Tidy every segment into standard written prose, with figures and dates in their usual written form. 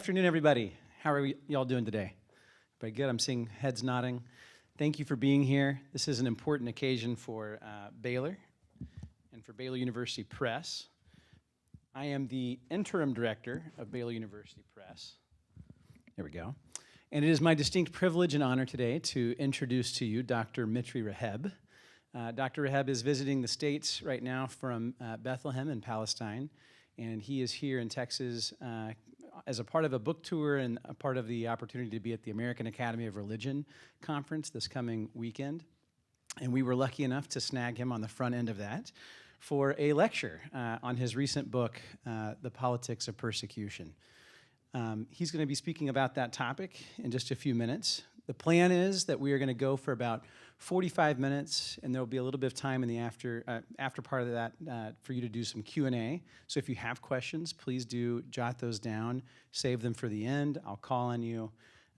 afternoon, everybody. How are y'all doing today? Very good. I'm seeing heads nodding. Thank you for being here. This is an important occasion for Baylor and for Baylor University Press. I am the interim director of Baylor University Press. There we go. And it is my distinct privilege and honor today to introduce to you Dr. Mitri Raheb. Dr. Raheb is visiting the States right now from Bethlehem in Palestine, and he is here in Texas as a part of a book tour and a part of the opportunity to be at the American Academy of Religion conference this coming weekend. And we were lucky enough to snag him on the front end of that for a lecture on his recent book, The Politics of Persecution. He's going to be speaking about that topic in just a few minutes. The plan is that we are going to go for about 45 minutes, and there will be a little bit of time in the after part of that for you to do some Q&A. So if you have questions, please do jot those down, save them for the end. I'll call on you,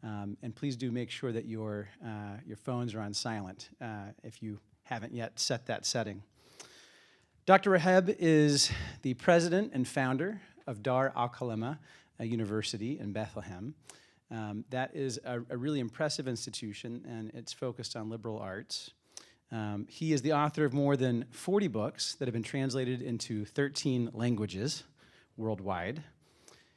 and please do make sure that your phones are on silent if you haven't yet set that setting. Dr. Raheb is the president and founder of Dar al-Kalima University in Bethlehem. That is a really impressive institution, and it's focused on liberal arts. He is the author of more than 40 books that have been translated into 13 languages worldwide.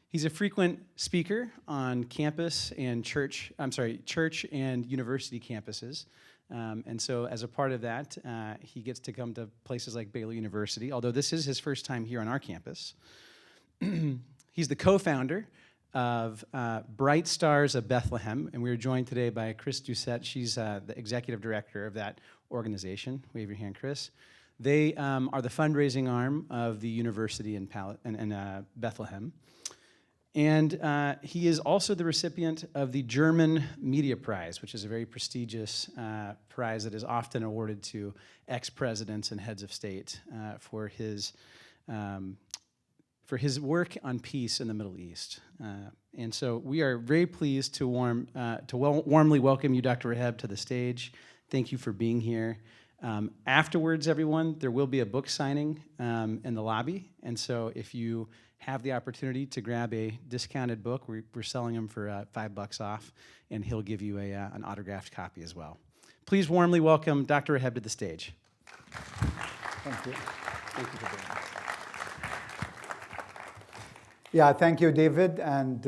He's a frequent speaker on campus and church and university campuses. And so as a part of that, he gets to come to places like Baylor University, although this is his first time here on our campus. He's the co-founder of Bright Stars of Bethlehem, and we are joined today by Chris Doucette. She's the executive director of that organization. Wave your hand, Chris. They are the fundraising arm of the university in Bethlehem. And he is also the recipient of the German Media Prize, which is a very prestigious prize that is often awarded to ex-presidents and heads of state for his work on peace in the Middle East. And so we are very pleased to warmly welcome you, Dr. Raheb, to the stage. Thank you for being here. Afterwards, everyone, there will be a book signing in the lobby. And so if you have the opportunity to grab a discounted book, we're selling them for $5 off, and he'll give you an autographed copy as well. Please warmly welcome Dr. Raheb to the stage. Thank you. Thank you for being here. Yeah, thank you, David, and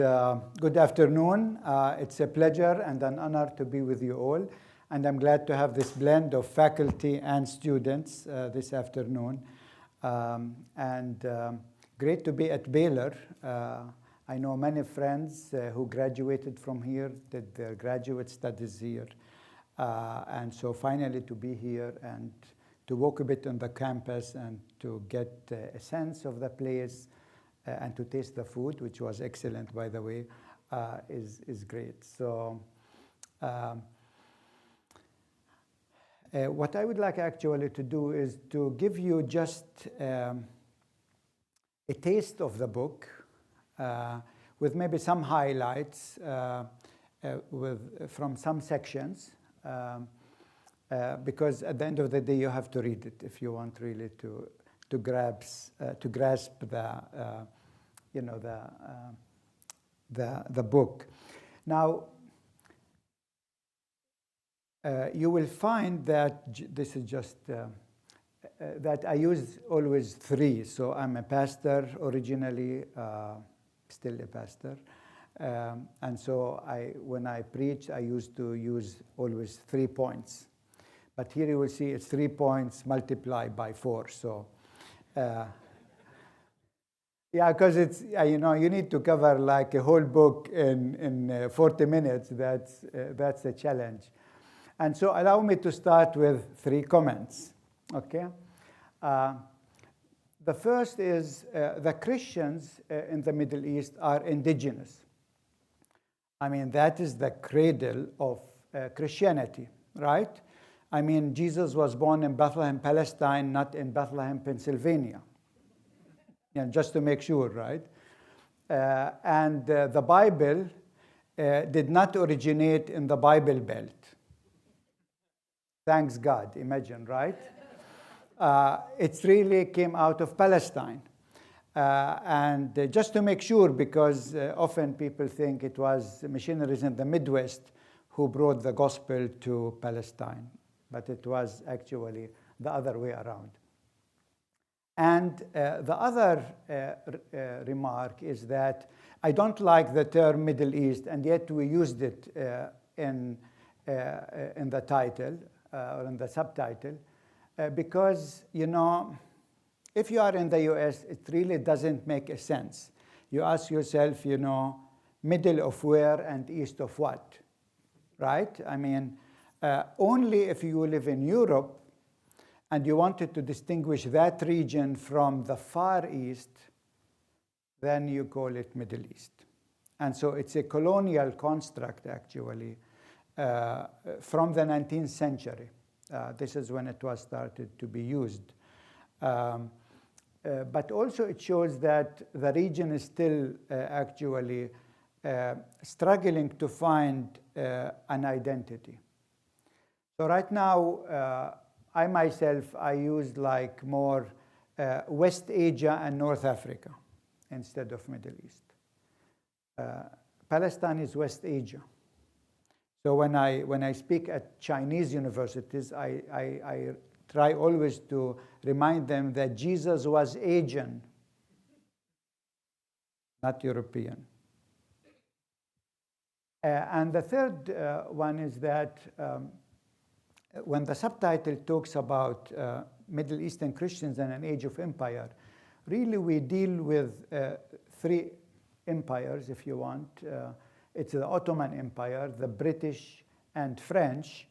good afternoon. It's a pleasure and an honor to be with you all, and I'm glad to have this blend of faculty and students this afternoon. Great to be at Baylor. I know many friends who graduated from here, did their graduate studies here, and so finally to be here and to walk a bit on the campus and to get a sense of the place and to taste the food, which was excellent, by the way, is great. So what I would like actually to do is to give you just a taste of the book with maybe some highlights from some sections, because at the end of the day, you have to read it if you want really to grasp the book. Now, you will find that this is just that I use always three. So I'm a pastor originally, still a pastor, and so when I preach, I used to use always 3 points. But here you will see it's 3 points multiplied by 4. So. Yeah, because it's, you need to cover like a whole book in 40 minutes. That's a challenge. And so allow me to start with 3 comments, okay? The first is the Christians in the Middle East are indigenous. I mean, that is the cradle of Christianity, right? I mean, Jesus was born in Bethlehem, Palestine, not in Bethlehem, Pennsylvania. Just to make sure, right? And the Bible did not originate in the Bible Belt. Thanks God, imagine, right? It really came out of Palestine. And just to make sure, because often people think it was missionaries in the Midwest who brought the gospel to Palestine, but it was actually the other way around. And the other remark is that I don't like the term Middle East, and yet we used it in the title or in the subtitle, because, you know, if you are in the US, it really doesn't make a sense. You ask yourself, you know, middle of where and east of what, right? I mean, only if you live in Europe and you wanted to distinguish that region from the Far East, then you call it Middle East. And so it's a colonial construct, actually, from the 19th century. This is when it was started to be used. But also it shows that the region is still actually struggling to find an identity. So right now, I myself, I use like more West Asia and North Africa instead of Middle East. Palestine is West Asia. So when I speak at Chinese universities, I try always to remind them that Jesus was Asian, not European. And the third one is that when the subtitle talks about Middle Eastern Christians and an age of empire, really we deal with three empires, if you want. It's the Ottoman Empire, the British, and French.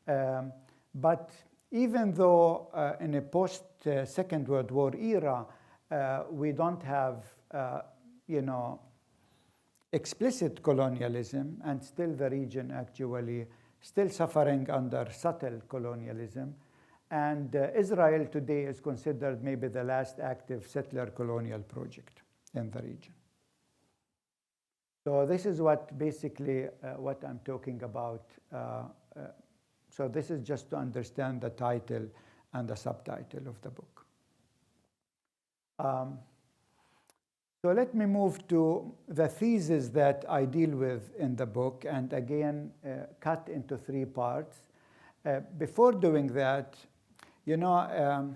But even though in a post-Second World War era, we don't have, you know, explicit colonialism, and still the region actually still suffering under subtle colonialism. And Israel today is considered maybe the last active settler colonial project in the region. So this is what basically what I'm talking about. So this is just to understand the title and the subtitle of the book. So let me move to the thesis that I deal with in the book, and again, cut into three parts. Before doing that, you know,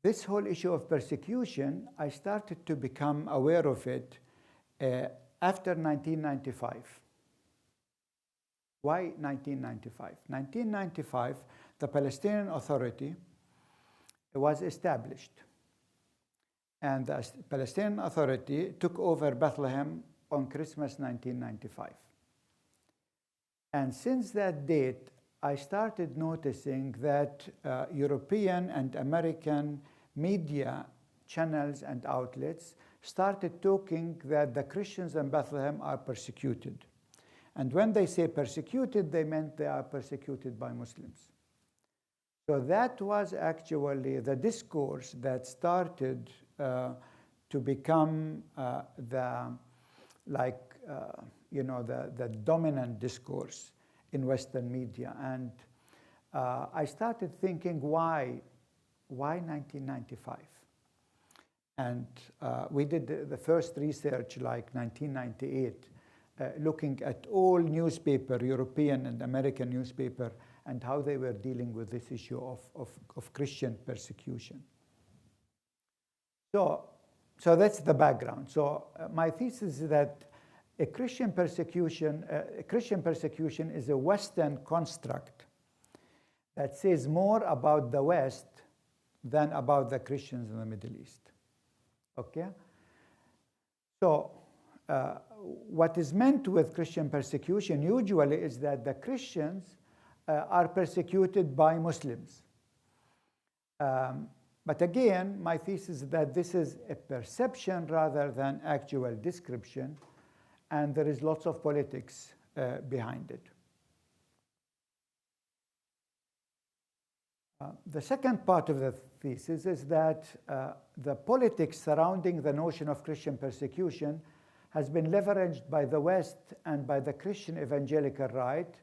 this whole issue of persecution, I started to become aware of it after 1995. Why 1995? 1995, the Palestinian Authority was established. And the Palestinian Authority took over Bethlehem on Christmas 1995. And since that date, I started noticing that European and American media channels and outlets started talking that the Christians in Bethlehem are persecuted. And when they say persecuted, they meant they are persecuted by Muslims. So that was actually the discourse that started to become the dominant discourse in Western media. And I started thinking, why 1995? And we did the first research like 1998, looking at all newspaper, European and American newspaper, and how they were dealing with this issue of Christian persecution. So that's the background. So my thesis is that Christian persecution is a Western construct that says more about the West than about the Christians in the Middle East. Okay? So what is meant with Christian persecution usually is that the Christians are persecuted by Muslims. But again, my thesis is that this is a perception rather than actual description, and there is lots of politics behind it. The second part of the thesis is that the politics surrounding the notion of Christian persecution has been leveraged by the West and by the Christian evangelical right,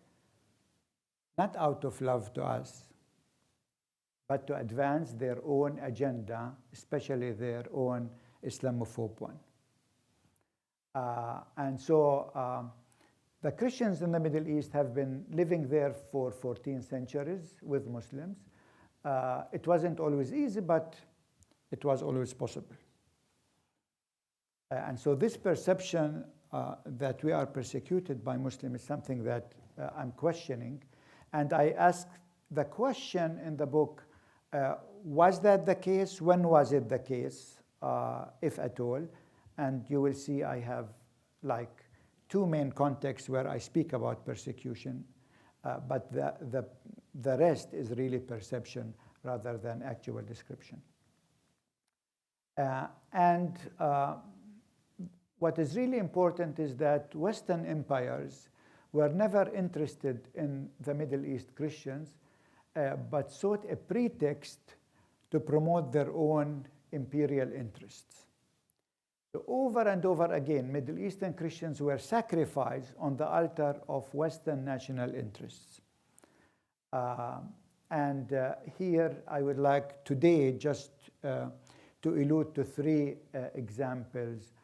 not out of love to us, but to advance their own agenda, especially their own Islamophobe one. And so the Christians in the Middle East have been living there for 14 centuries with Muslims. It wasn't always easy, but it was always possible. And so this perception that we are persecuted by Muslims is something that I'm questioning. And I asked the question in the book, was that the case? When was it the case, if at all? And you will see I have like two main contexts where I speak about persecution, but the rest is really perception rather than actual description. And what is really important is that Western empires were never interested in the Middle East Christians, but sought a pretext to promote their own imperial interests. So over and over again, Middle Eastern Christians were sacrificed on the altar of Western national interests. And here I would like today just to allude to three examples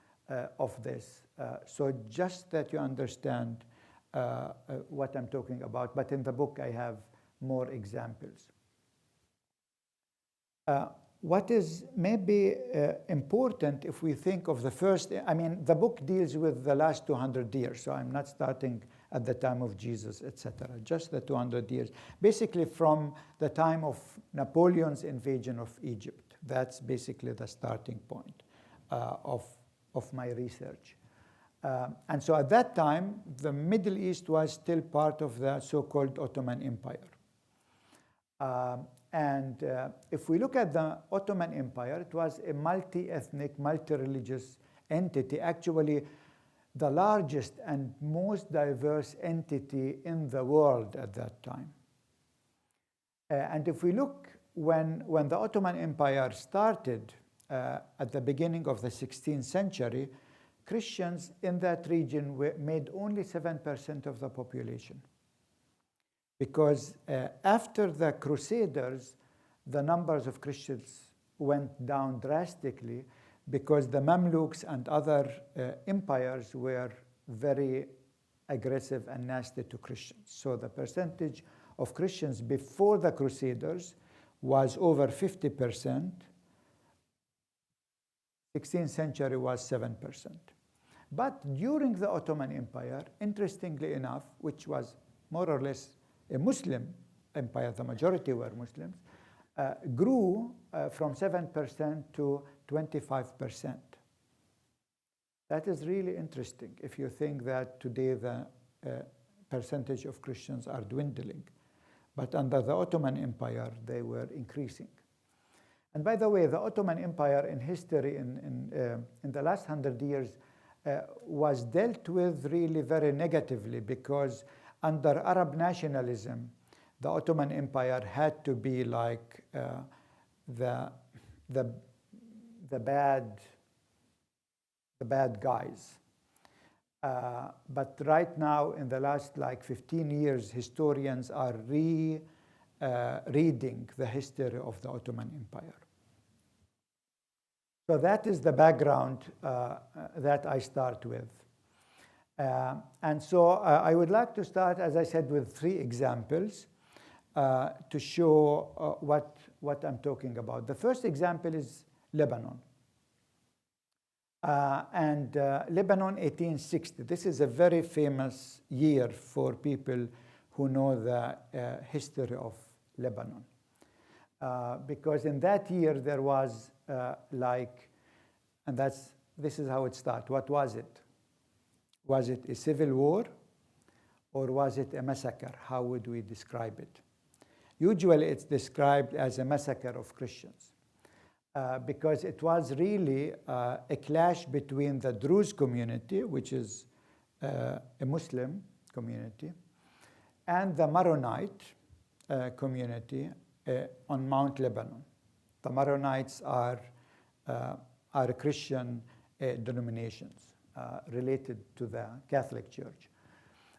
of this. So just that you understand what I'm talking about, but in the book I have more examples. What is maybe important if we think of the first, I mean, the book deals with the last 200 years, so I'm not starting at the time of Jesus, etc., just the 200 years. Basically from the time of Napoleon's invasion of Egypt. That's basically the starting point of my research. And so at that time, the Middle East was still part of the so-called Ottoman Empire. And if we look at the Ottoman Empire, it was a multi-ethnic, multi-religious entity, actually the largest and most diverse entity in the world at that time. And if we look when the Ottoman Empire started at the beginning of the 16th century, Christians in that region made only 7% of the population. Because after the Crusaders, the numbers of Christians went down drastically because the Mamluks and other empires were very aggressive and nasty to Christians. So the percentage of Christians before the Crusaders was over 50%. 16th century was 7%. But during the Ottoman Empire, interestingly enough, which was more or less a Muslim empire, the majority were Muslims, grew from 7% to 25%. That is really interesting if you think that today the percentage of Christians are dwindling. But under the Ottoman Empire, they were increasing. And by the way, the Ottoman Empire in history in the last 100 years was dealt with really very negatively because under Arab nationalism, the Ottoman Empire had to be like the bad guys. But right now, in the last like 15 years, historians are reading the history of the Ottoman Empire. So that is the background that I start with. And so I would like to start, as I said, with three examples to show what I'm talking about. The first example is Lebanon. Lebanon, 1860. This is a very famous year for people who know the history of Lebanon. Because in that year there was this is how it started. What was it? Was it a civil war or was it a massacre? How would we describe it? Usually it's described as a massacre of Christians because it was really a clash between the Druze community, which is a Muslim community, and the Maronite community on Mount Lebanon. The Maronites are Christian denominations related to the Catholic Church.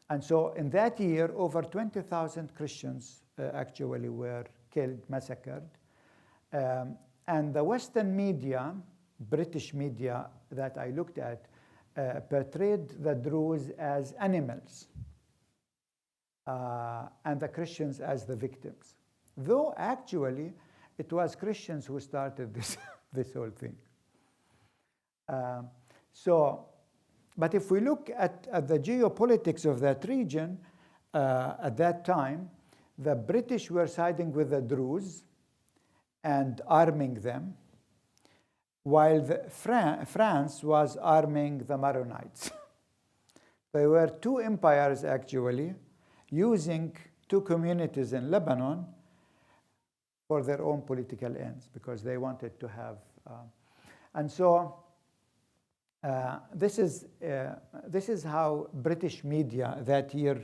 And so in that year, over 20,000 Christians actually were killed, massacred. And the Western media, British media that I looked at, portrayed the Druze as animals and the Christians as the victims. Though actually, it was Christians who started this whole thing. But if we look at the geopolitics of that region, at that time, the British were siding with the Druze and arming them, while France was arming the Maronites. There were two empires, actually, using two communities in Lebanon for their own political ends, because they wanted to have... and so this is how British media that year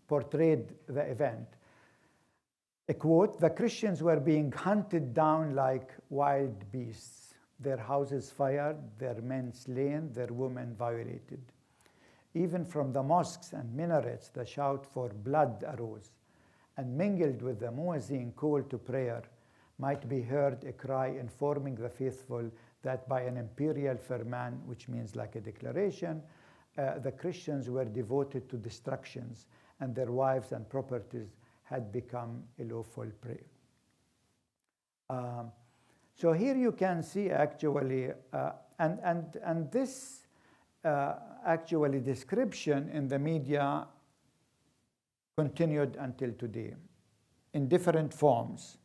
portrayed the event. A quote, "The Christians were being hunted down like wild beasts, their houses fired, their men slain, their women violated. Even from the mosques and minarets, the shout for blood arose, and mingled with the muezzin call to prayer might be heard a cry informing the faithful that by an imperial firman," which means like a declaration, the Christians were devoted to destructions, and their wives and properties had become a lawful prey. So here you can see actually, and this actually description in the media continued until today in different forms.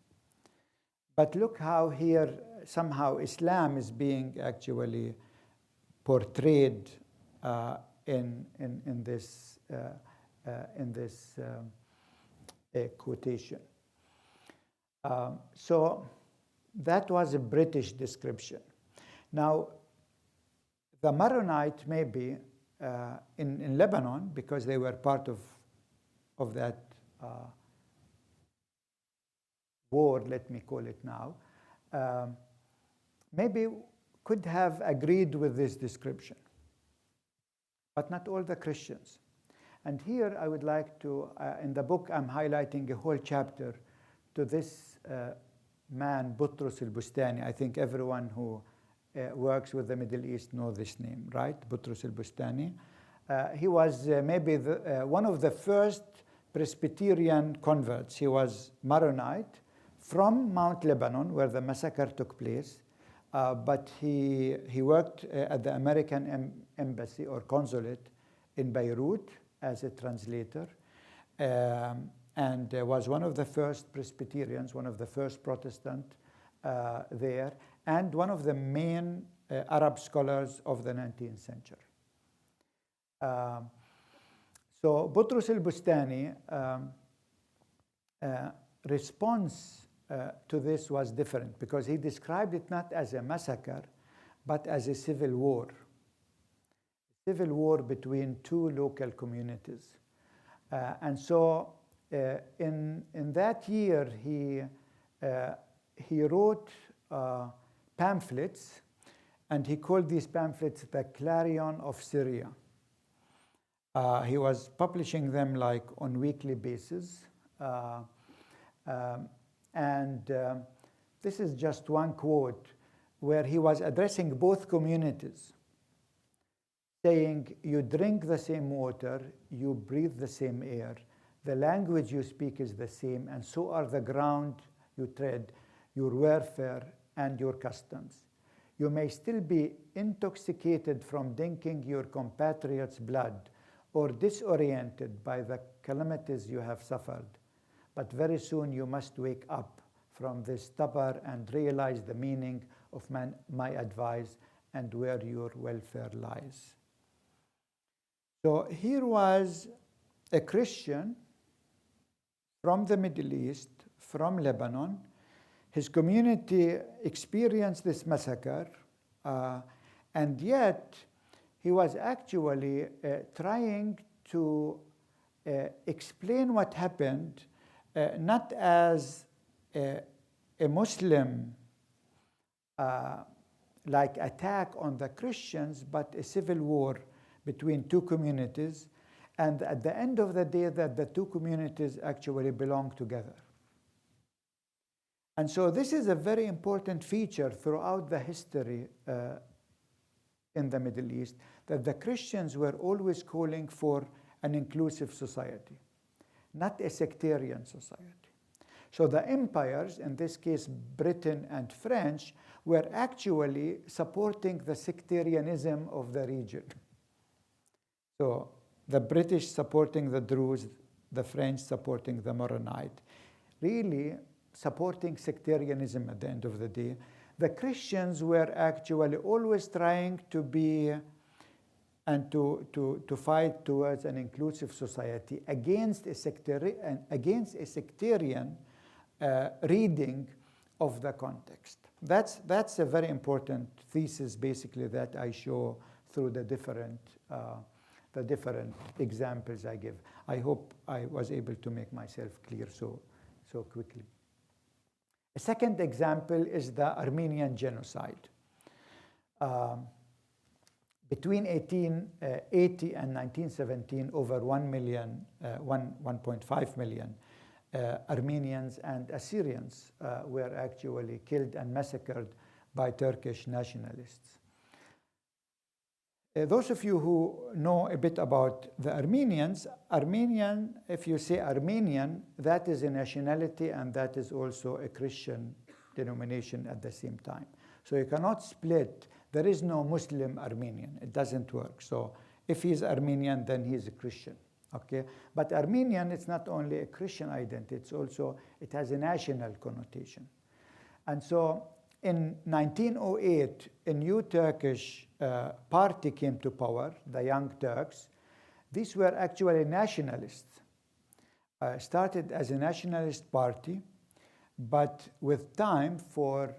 But look how here somehow Islam is being actually portrayed in this quotation. So that was a British description. Now, the Maronite maybe in Lebanon, because they were part of that war, let me call it now, maybe could have agreed with this description, but not all the Christians. And here I would like to, in the book, I'm highlighting a whole chapter to this man, Boutros el-Bustani. I think everyone who works with the Middle East knows this name, right? Boutros el-Bustani. He was maybe one of the first Presbyterian converts. He was Maronite from Mount Lebanon, where the massacre took place. But he worked at the American embassy or consulate in Beirut as a translator, and was one of the first Presbyterians, one of the first Protestant there, and one of the main Arab scholars of the 19th century. So Boutros el-Bustani response to this was different, because he described it not as a massacre, but as a civil war. Civil war between two local communities. And so in that year, he wrote pamphlets, and he called these pamphlets the Clarion of Syria. He was publishing them like on weekly basis. And this is just one quote where he was addressing both communities, saying, "You drink the same water, you breathe the same air, the language you speak is the same, and so are the ground you tread, your warfare and your customs. You may still be intoxicated from drinking your compatriots' blood, or disoriented by the calamities you have suffered. But very soon you must wake up from this stupor and realize the meaning of my advice and where your welfare lies." So here was a Christian from the Middle East, from Lebanon. His community experienced this massacre, and yet he was actually trying to explain what happened, not as a Muslim like attack on the Christians, but a civil war between two communities. and at the end of the day that the two communities actually belong together. And so this is a very important feature throughout the history in the Middle East, that the Christians were always calling for an inclusive society, not a sectarian society. So the empires, in this case Britain and French, were actually supporting the sectarianism of the region. So the British supporting the Druze, the French supporting the Maronite, really supporting sectarianism at the end of the day. The Christians were actually always trying to be and to fight towards an inclusive society against a sectarian reading of the context. That's a very important thesis, basically, that I show through the different examples I give. I hope I was able to make myself clear so quickly. A second example is the Armenian Genocide. Between 1880 and 1917, over 1.5 million Armenians and Assyrians were actually killed and massacred by Turkish nationalists. Those of you who know a bit about the Armenians, if you say Armenian, that is a nationality and that is also a Christian denomination at the same time. So you cannot split. There is no Muslim Armenian. It doesn't work. So if he's Armenian, then he's a Christian. Okay? But Armenian, it's not only a Christian identity, it has a national connotation. And so in 1908, a new Turkish party came to power, the Young Turks. These were actually nationalists. Started as a nationalist party, but with time, for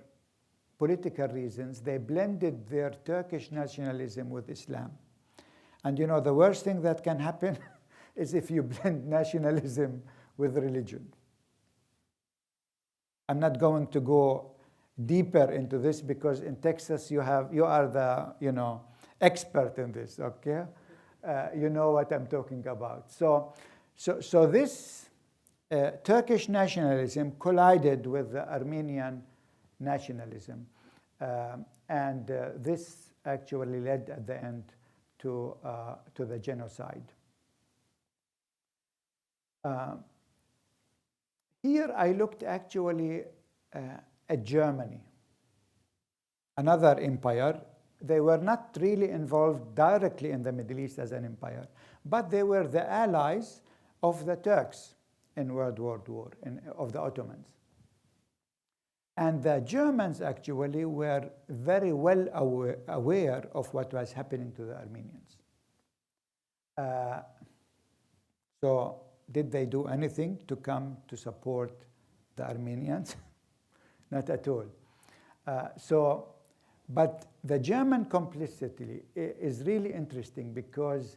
political reasons, they blended their Turkish nationalism with Islam. And you know, the worst thing that can happen is if you blend nationalism with religion. I'm not going to go deeper into this because in Texas you are the expert in this, okay? You know what I'm talking about. So this Turkish nationalism collided with the Armenian nationalism, and this actually led at the end to the genocide. Here I looked actually at Germany, another empire. They were not really involved directly in the Middle East as an empire, but they were the allies of the Turks in World War II, of the Ottomans. And the Germans actually were very well aware of what was happening to the Armenians. So did they do anything to come to support the Armenians? Not at all. But the German complicity is really interesting because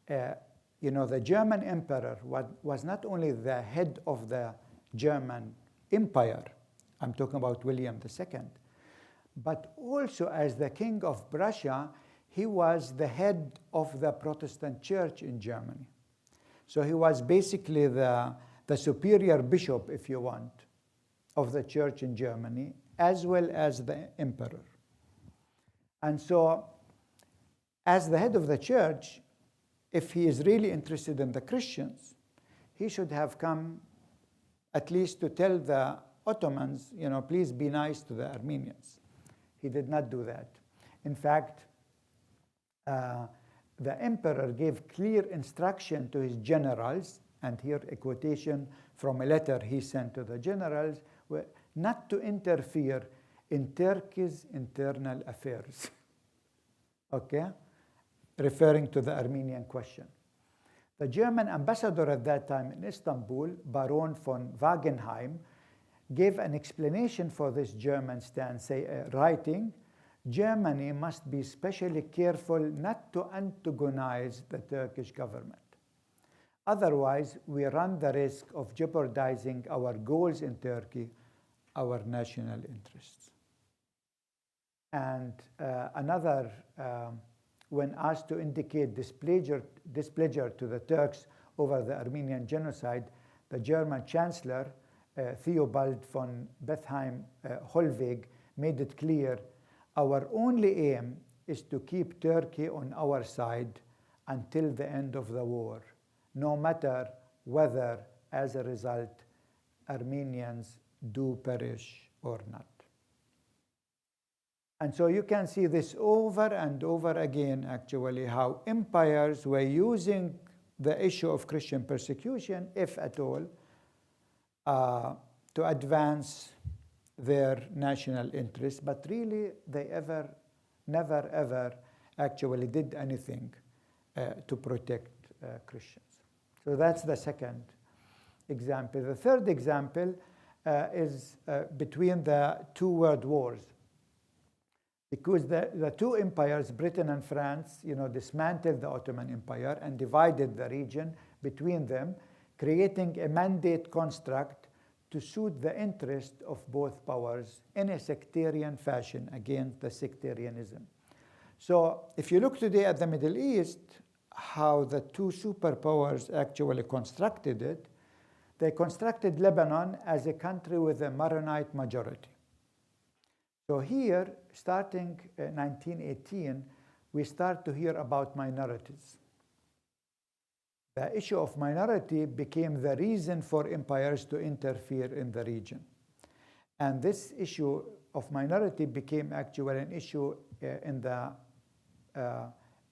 the German emperor was not only the head of the German empire, I'm talking about William II, but also as the king of Prussia, he was the head of the Protestant church in Germany. So he was basically the superior bishop, if you want, of the church in Germany, as well as the emperor. And so, as the head of the church, if he is really interested in the Christians, he should have come at least to tell the Ottomans, please be nice to the Armenians. He did not do that. In fact, the emperor gave clear instruction to his generals, and here a quotation from a letter he sent to the generals, not to interfere in Turkey's internal affairs. Okay? Referring to the Armenian question. The German ambassador at that time in Istanbul, Baron von Wagenheim, gave an explanation for this German stance, writing, Germany must be especially careful not to antagonize the Turkish government. Otherwise, we run the risk of jeopardizing our goals in Turkey, our national interests. And another when asked to indicate displeasure to the Turks over the Armenian Genocide, the German Chancellor, Theobald von Bethheim-Hollweg, made it clear, our only aim is to keep Turkey on our side until the end of the war, no matter whether, as a result, Armenians do perish or not. And so you can see this over and over again, actually, how empires were using the issue of Christian persecution, if at all, to advance their national interests, but really they never ever actually did anything to protect Christians. So that's the second example. The third example is between the two world wars. Because the two empires, Britain and France, dismantled the Ottoman Empire and divided the region between them, creating a mandate construct to suit the interest of both powers in a sectarian fashion, against the sectarianism. So if you look today at the Middle East, how the two superpowers actually constructed it, they constructed Lebanon as a country with a Maronite majority. So here, starting 1918, we start to hear about minorities. The issue of minority became the reason for empires to interfere in the region. And this issue of minority became actually an issue in the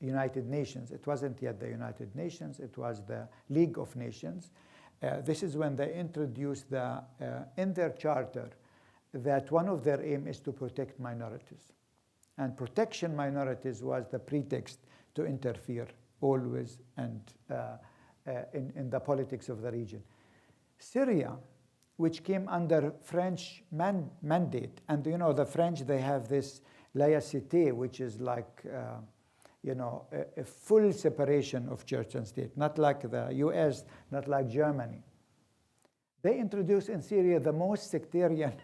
United Nations. It wasn't yet the United Nations, it was the League of Nations. This is when they introduced in their charter that one of their aim is to protect minorities. And protection minorities was the pretext to interfere always and in the politics of the region. Syria, which came under French mandate, and the French, they have this laïcité, which is like a full separation of church and state, not like the US, not like Germany. They introduced in Syria the most sectarian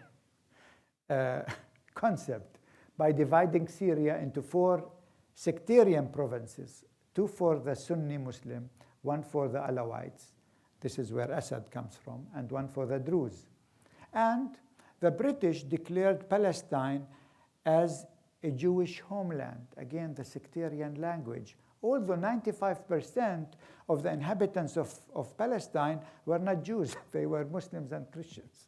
concept by dividing Syria into 4 sectarian provinces, 2 for the Sunni Muslim, 1 for the Alawites. This is where Assad comes from, and 1 for the Druze. And the British declared Palestine as a Jewish homeland, again, the sectarian language. Although 95% of the inhabitants of Palestine were not Jews, they were Muslims and Christians.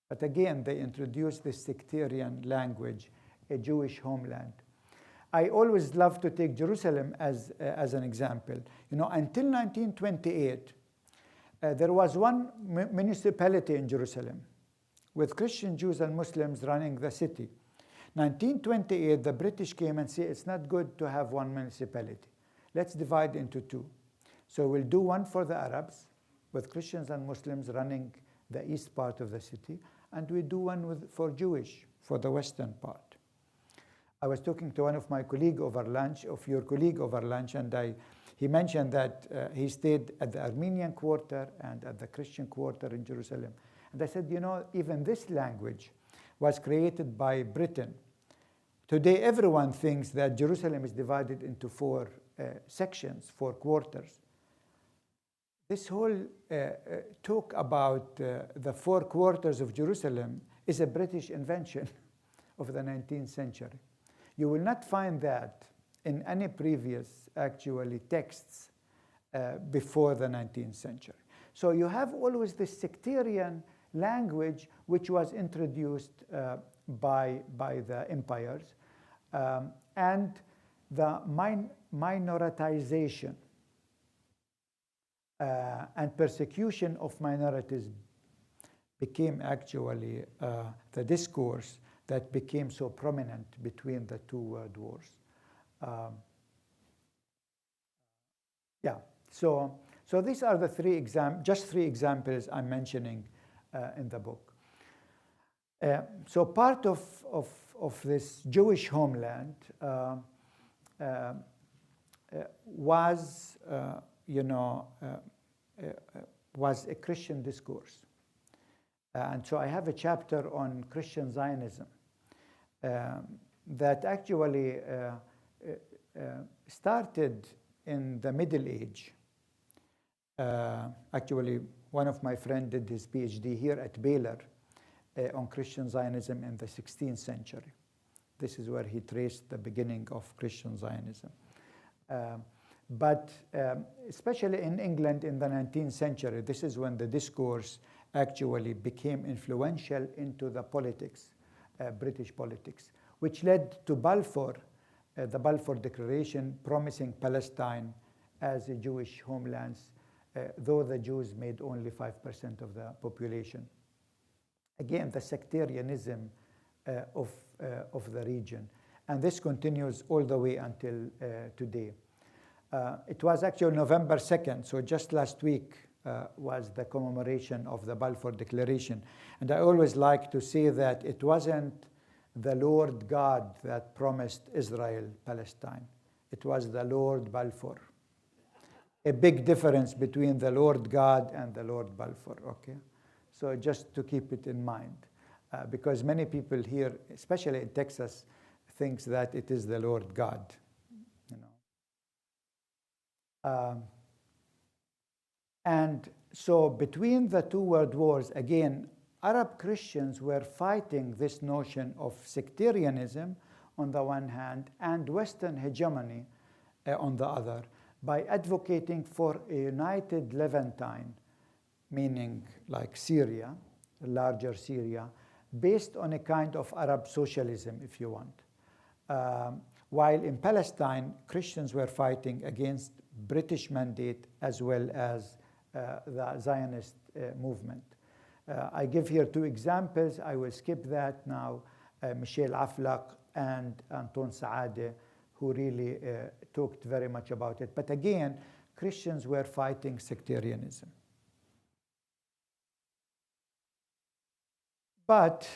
But again, they introduced this sectarian language, a Jewish homeland. I always love to take Jerusalem as an example. Until 1928, there was one municipality in Jerusalem with Christian Jews and Muslims running the city. 1928, the British came and said, it's not good to have one municipality. Let's divide into 2. So we'll do one for the Arabs, with Christians and Muslims running the east part of the city, and we do one for Jewish, for the western part. I was talking to one of my colleagues over lunch, and he mentioned that he stayed at the Armenian quarter and at the Christian quarter in Jerusalem. And I said, even this language was created by Britain. Today, everyone thinks that Jerusalem is divided into 4 sections, 4 quarters. This whole talk about the 4 quarters of Jerusalem is a British invention of the 19th century. You will not find that in any previous, actually, texts before the 19th century. So you have always this sectarian language which was introduced by the empires, and the minoritization and persecution of minorities became actually the discourse that became so prominent between the 2 world wars. So these are the just three examples I'm mentioning in the book. So part of this Jewish homeland was a Christian discourse. And so I have a chapter on Christian Zionism that actually started in the Middle Age. Actually, one of my friends did his PhD here at Baylor on Christian Zionism in the 16th century. This is where he traced the beginning of Christian Zionism. But especially in England in the 19th century, this is when the discourse actually became influential into the politics, British politics, which led to Balfour, the Balfour Declaration promising Palestine as a Jewish homeland, though the Jews made only 5% of the population. Again, the sectarianism of the region. And this continues all the way until today. It was actually November 2nd, so just last week was the commemoration of the Balfour Declaration. And I always like to say that it wasn't the Lord God that promised Israel Palestine. It was the Lord Balfour. A big difference between the Lord God and the Lord Balfour, okay? So just to keep it in mind, because many people here, especially in Texas, thinks that it is the Lord God, you know. And so between the two world wars, again, Arab Christians were fighting this notion of sectarianism on the one hand and Western hegemony on the other by advocating for a united Levantine, meaning like Syria, larger Syria, based on a kind of Arab socialism, if you want. While in Palestine, Christians were fighting against British mandate as well as the Zionist movement. I give here two examples. I will skip that now. Michel Aflaq and Anton Saadeh, who really talked very much about it. But again, Christians were fighting sectarianism. But,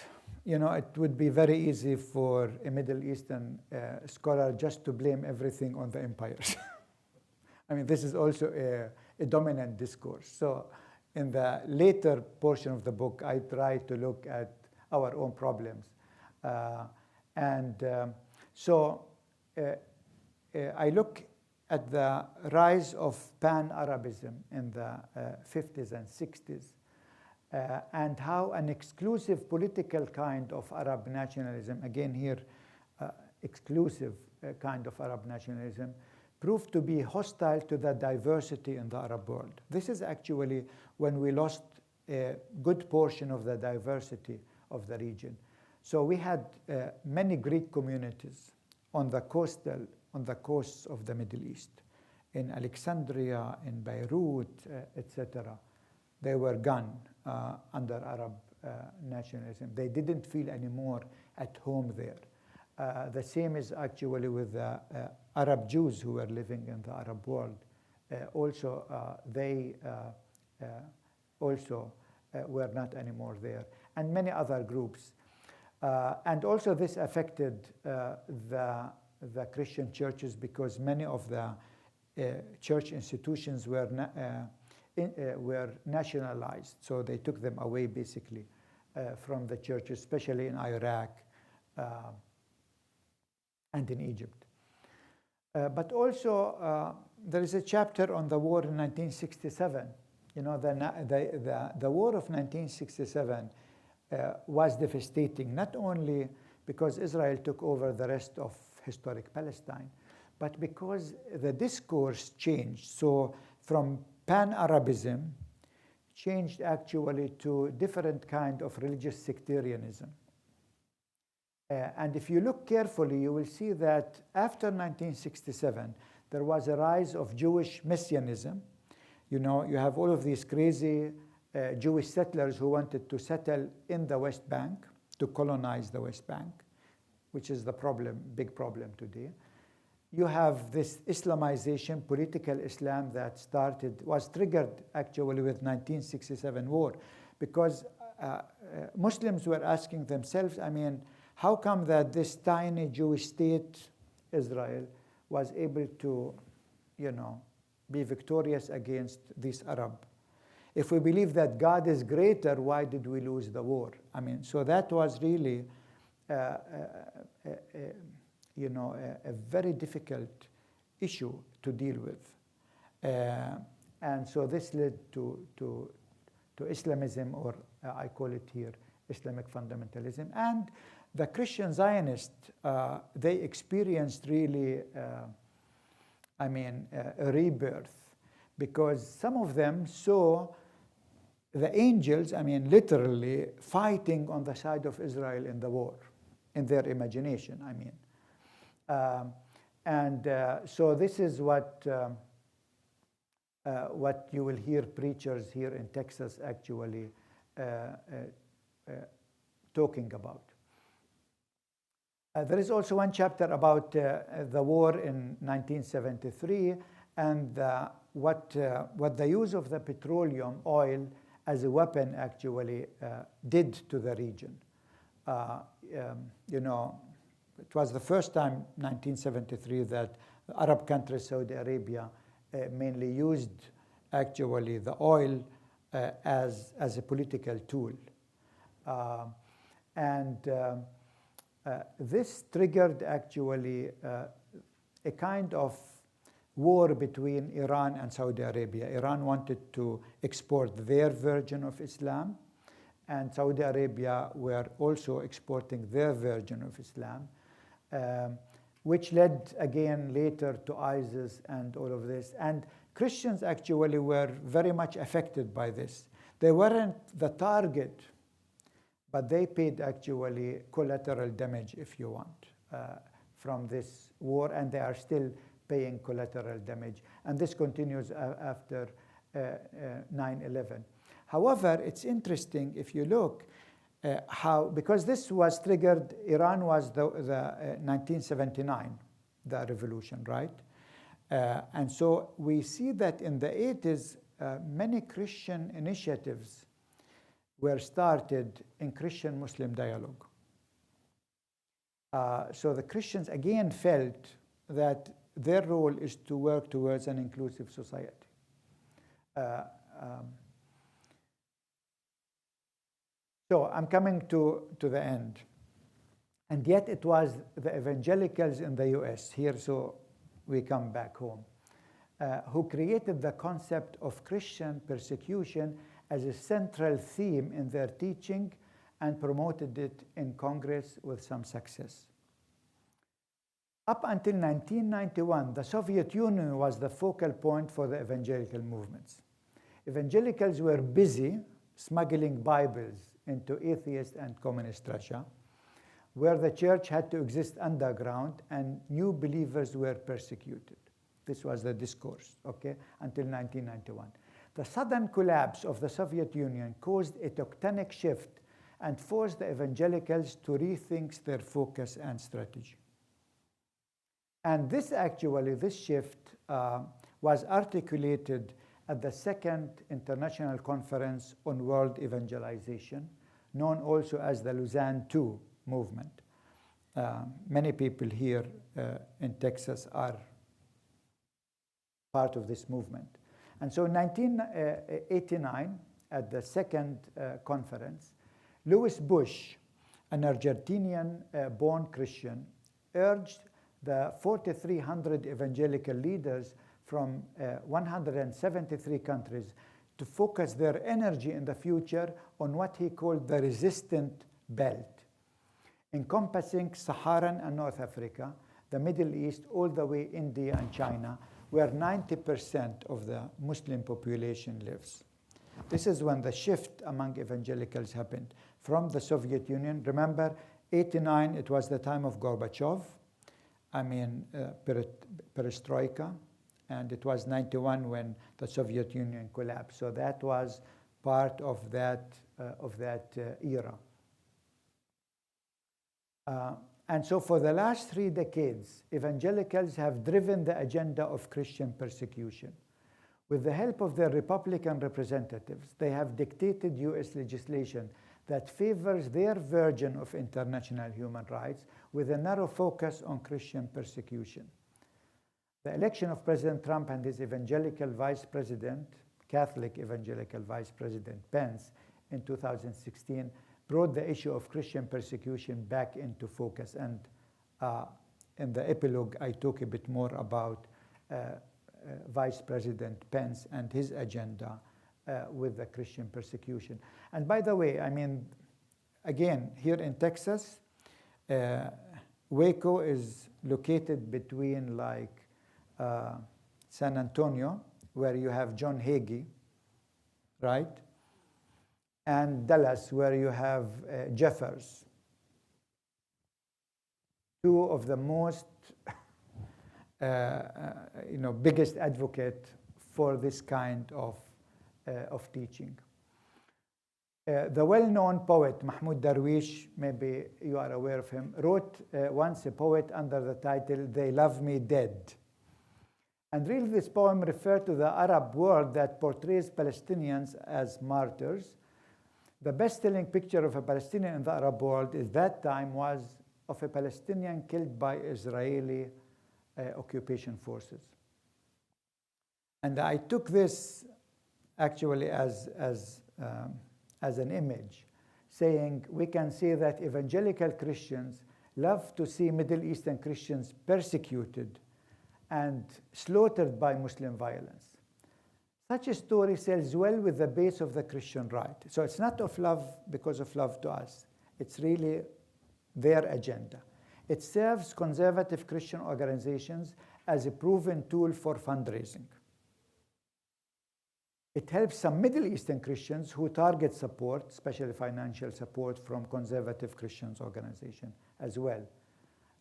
you know, it would be very easy for a Middle Eastern scholar just to blame everything on the empires. I mean, this is also a dominant discourse. So in the later portion of the book, I try to look at our own problems. So I look at the rise of pan-Arabism in the 50s and 60s, and how an exclusive political kind of Arab nationalism, again here, exclusive kind of Arab nationalism, proved to be hostile to the diversity in the Arab world. This is actually when we lost a good portion of the diversity of the region. So we had many Greek communities on the coasts of the Middle East, in Alexandria, in Beirut, etc. They were gone under Arab nationalism. They didn't feel anymore at home there. The same is actually with the Arab Jews who were living in the Arab world. They were not anymore there, and many other groups. And also this affected the Christian churches, because many of the church institutions were nationalized. So they took them away basically from the churches, especially in Iraq and in Egypt. But also there is a chapter on the war in 1967. You know, the war of 1967 was devastating, not only because Israel took over the rest of historic Palestine, but because the discourse changed. So from pan-Arabism changed actually to different kind of religious sectarianism. And if you look carefully, you will see that after 1967, there was a rise of Jewish Messianism. You know, you have all of these crazy Jewish settlers who wanted to settle in the West Bank, to colonize the West Bank, which is the problem, big problem today. You have this Islamization, political Islam that was triggered actually with 1967 war, because Muslims were asking themselves, I mean, how come that this tiny Jewish state, Israel, was able to, you know, be victorious against these Arab? If we believe that God is greater, why did we lose the war? I mean, so that was really a very difficult issue to deal with. And so this led to Islamism, or I call it here Islamic fundamentalism. And the Christian Zionists, they experienced really, a rebirth, because some of them saw the angels, literally fighting on the side of Israel in the war, in their imagination, so this is what you will hear preachers here in Texas actually talking about. There is also one chapter about the war in 1973 and what the use of the petroleum oil as a weapon actually did to the region. It was the first time, 1973, that Arab countries, Saudi Arabia, mainly used actually the oil as a political tool. This triggered actually a kind of war between Iran and Saudi Arabia. Iran wanted to export their version of Islam, and Saudi Arabia were also exporting their version of Islam, which led again later to ISIS and all of this. And Christians actually were very much affected by this. They weren't the target, but they paid actually collateral damage, if you want, from this war, and they are still paying collateral damage. And this continues after 9/11. However, it's interesting if you look how, because this was triggered, Iran was the 1979, the revolution, right? And so we see that in the 80s, many Christian initiatives were started in Christian-Muslim dialogue. So the Christians again felt that their role is to work towards an inclusive society. So I'm coming to the end. And yet it was the evangelicals in the US, here so we come back home, who created the concept of Christian persecution as a central theme in their teaching and promoted it in Congress with some success. Up until 1991, the Soviet Union was the focal point for the evangelical movements. Evangelicals were busy smuggling Bibles into atheist and communist Russia, where the church had to exist underground and new believers were persecuted. This was the discourse, okay, until 1991. The sudden collapse of the Soviet Union caused a tectonic shift and forced the evangelicals to rethink their focus and strategy. And this shift was articulated at the Second International Conference on World Evangelization, known also as the Lausanne II movement. Many people here in Texas are part of this movement. And so in 1989, at the second conference, Louis Bush, an Argentinian-born Christian, urged the 4,300 evangelical leaders from 173 countries to focus their energy in the future on what he called the resistant belt, encompassing Saharan and North Africa, the Middle East, all the way India and China, where 90% of the Muslim population lives. This is when the shift among evangelicals happened from the Soviet Union. Remember, 89, it was the time of Gorbachev, perestroika, and it was 91 when the Soviet Union collapsed. So that was part of that era. And so for the last 3 decades, evangelicals have driven the agenda of Christian persecution. With the help of their Republican representatives, they have dictated US legislation that favors their version of international human rights with a narrow focus on Christian persecution. The election of President Trump and his evangelical vice president, Catholic evangelical vice president Pence, in 2016 brought the issue of Christian persecution back into focus. And in the epilogue, I talk a bit more about Vice President Pence and his agenda with the Christian persecution. And by the way, I mean, again, here in Texas, Waco is located between like San Antonio, where you have John Hagee, right? And Dallas, where you have Jeffers. Two of the most, biggest advocate for this kind of teaching. The well-known poet Mahmoud Darwish, maybe you are aware of him, wrote once a poem under the title, "They Love Me Dead." And really this poem referred to the Arab world that portrays Palestinians as martyrs. The best-selling picture of a Palestinian in the Arab world at that time was of a Palestinian killed by Israeli occupation forces. And I took this actually as an image, saying we can see that evangelical Christians love to see Middle Eastern Christians persecuted and slaughtered by Muslim violence. Such a story sells well with the base of the Christian right. So it's not of love because of love to us. It's really their agenda. It serves conservative Christian organizations as a proven tool for fundraising. It helps some Middle Eastern Christians who target support, especially financial support, from conservative Christian organizations as well.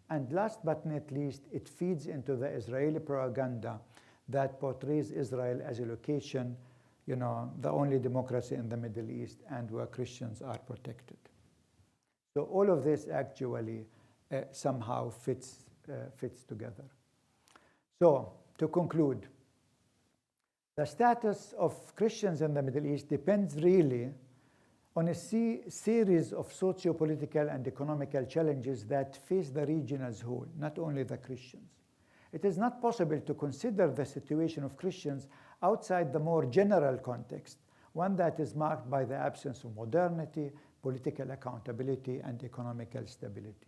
And last but not least, it feeds into the Israeli propaganda that portrays Israel as a location, the only democracy in the Middle East and where Christians are protected. So all of this actually somehow fits together. So to conclude, the status of Christians in the Middle East depends really on a series of socio-political and economical challenges that face the region as a whole, not only the Christians. It is not possible to consider the situation of Christians outside the more general context, one that is marked by the absence of modernity, political accountability, and economical stability.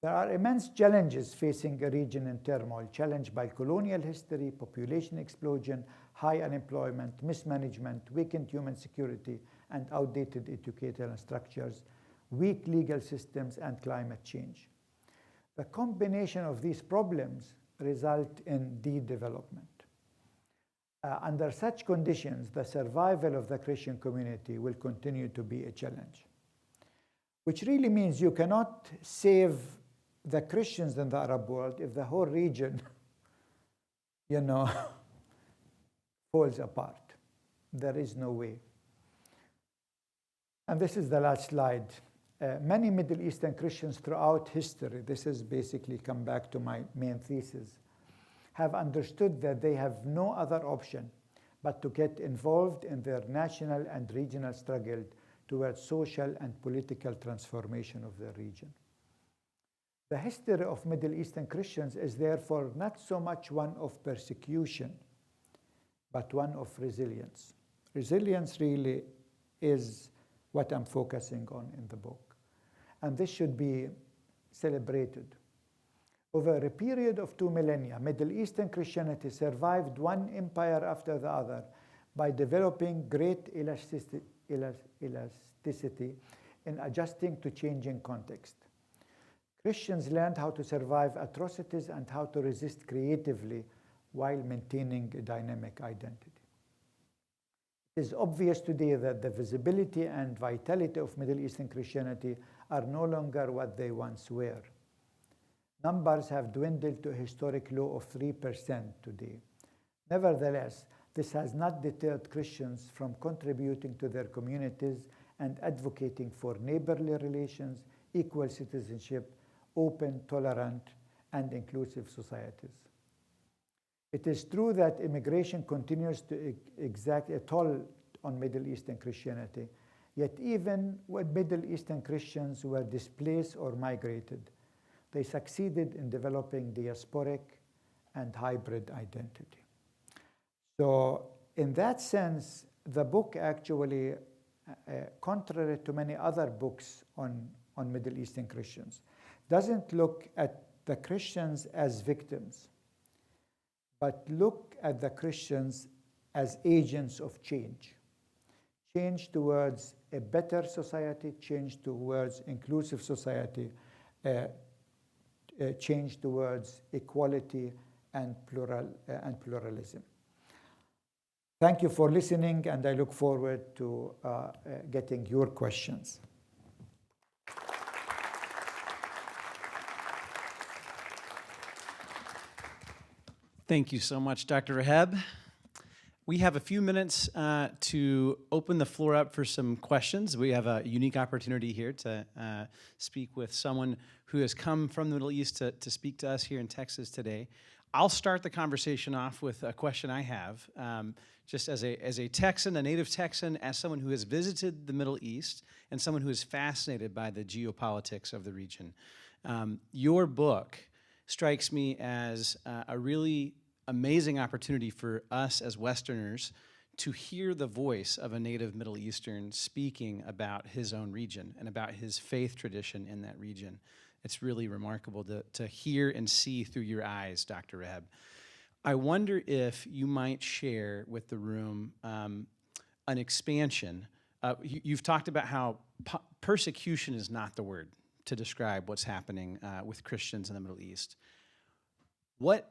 There are immense challenges facing a region in turmoil, challenged by colonial history, population explosion, high unemployment, mismanagement, weakened human security, and outdated educational structures, weak legal systems, and climate change. The combination of these problems result in de-development. Under such conditions, the survival of the Christian community will continue to be a challenge, which really means you cannot save the Christians in the Arab world if the whole region, falls apart. There is no way. And this is the last slide. Many Middle Eastern Christians throughout history, this is basically come back to my main thesis, have understood that they have no other option but to get involved in their national and regional struggle towards social and political transformation of their region. The history of Middle Eastern Christians is therefore not so much one of persecution, but one of resilience. Resilience really is what I'm focusing on in the book. And this should be celebrated. Over a period of 2 millennia, Middle Eastern Christianity survived one empire after the other by developing great elasticity in adjusting to changing context. Christians learned how to survive atrocities and how to resist creatively while maintaining a dynamic identity. It is obvious today that the visibility and vitality of Middle Eastern Christianity are no longer what they once were. Numbers have dwindled to a historic low of 3% today. Nevertheless, this has not deterred Christians from contributing to their communities and advocating for neighborly relations, equal citizenship, open, tolerant, and inclusive societies. It is true that immigration continues to exact a toll on Middle Eastern Christianity, yet even when Middle Eastern Christians were displaced or migrated, they succeeded in developing diasporic and hybrid identity. So in that sense, the book actually, contrary to many other books on Middle Eastern Christians, doesn't look at the Christians as victims, but look at the Christians as agents of change. Change towards a better society, change towards inclusive society, change towards equality and pluralism. Thank you for listening, and I look forward to getting your questions. Thank you so much, Dr. Raheb. We have a few minutes to open the floor up for some questions. We have a unique opportunity here to speak with someone who has come from the Middle East to speak to us here in Texas today. I'll start the conversation off with a question I have. Just as a Texan, a native Texan, as someone who has visited the Middle East and someone who is fascinated by the geopolitics of the region. Your book strikes me as a really amazing opportunity for us as Westerners to hear the voice of a native Middle Eastern speaking about his own region and about his faith tradition in that region. It's really remarkable to hear and see through your eyes, Dr. Raheb. I wonder if you might share with the room an expansion. You've talked about how persecution is not the word to describe what's happening with Christians in the Middle East. What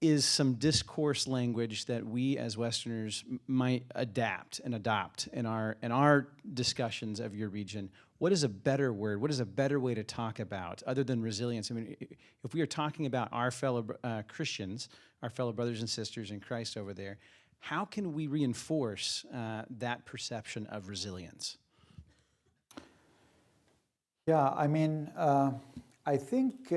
is some discourse language that we as Westerners might adapt and adopt in our discussions of your region? What is a better word? What is a better way to talk about other than resilience? I mean, if we are talking about our fellow Christians, our fellow brothers and sisters in Christ over there, how can we reinforce that perception of resilience? Yeah, I mean, I think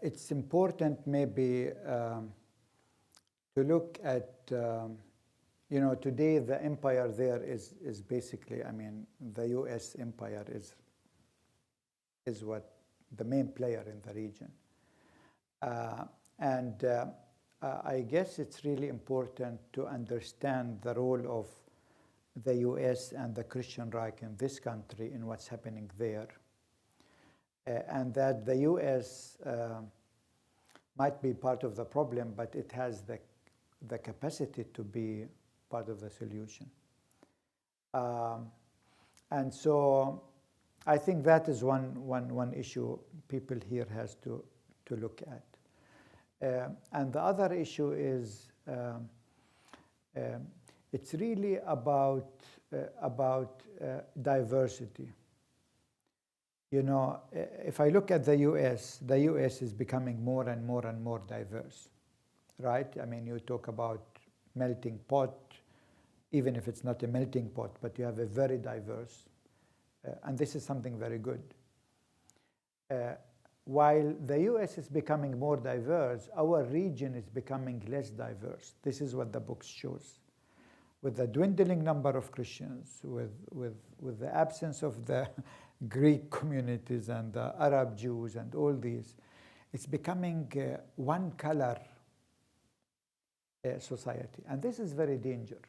it's important maybe to look at, today the empire there is basically, I mean, the U.S. empire is what the main player in the region. I guess it's really important to understand the role of the U.S. and the Christian Reich in this country in what's happening there. And that the U.S. Might be part of the problem, but it has the capacity to be part of the solution. And so I think that is one issue people here has to look at. And the other issue is it's really about diversity. You know, if I look at the U.S. is becoming more and more and more diverse, right? I mean, you talk about melting pot, even if it's not a melting pot, but you have a very diverse, and this is something very good. While the U.S. is becoming more diverse, our region is becoming less diverse. This is what the book shows. With the dwindling number of Christians, with the absence of the Greek communities and the Arab Jews and all these, it's becoming one color society. And this is very dangerous.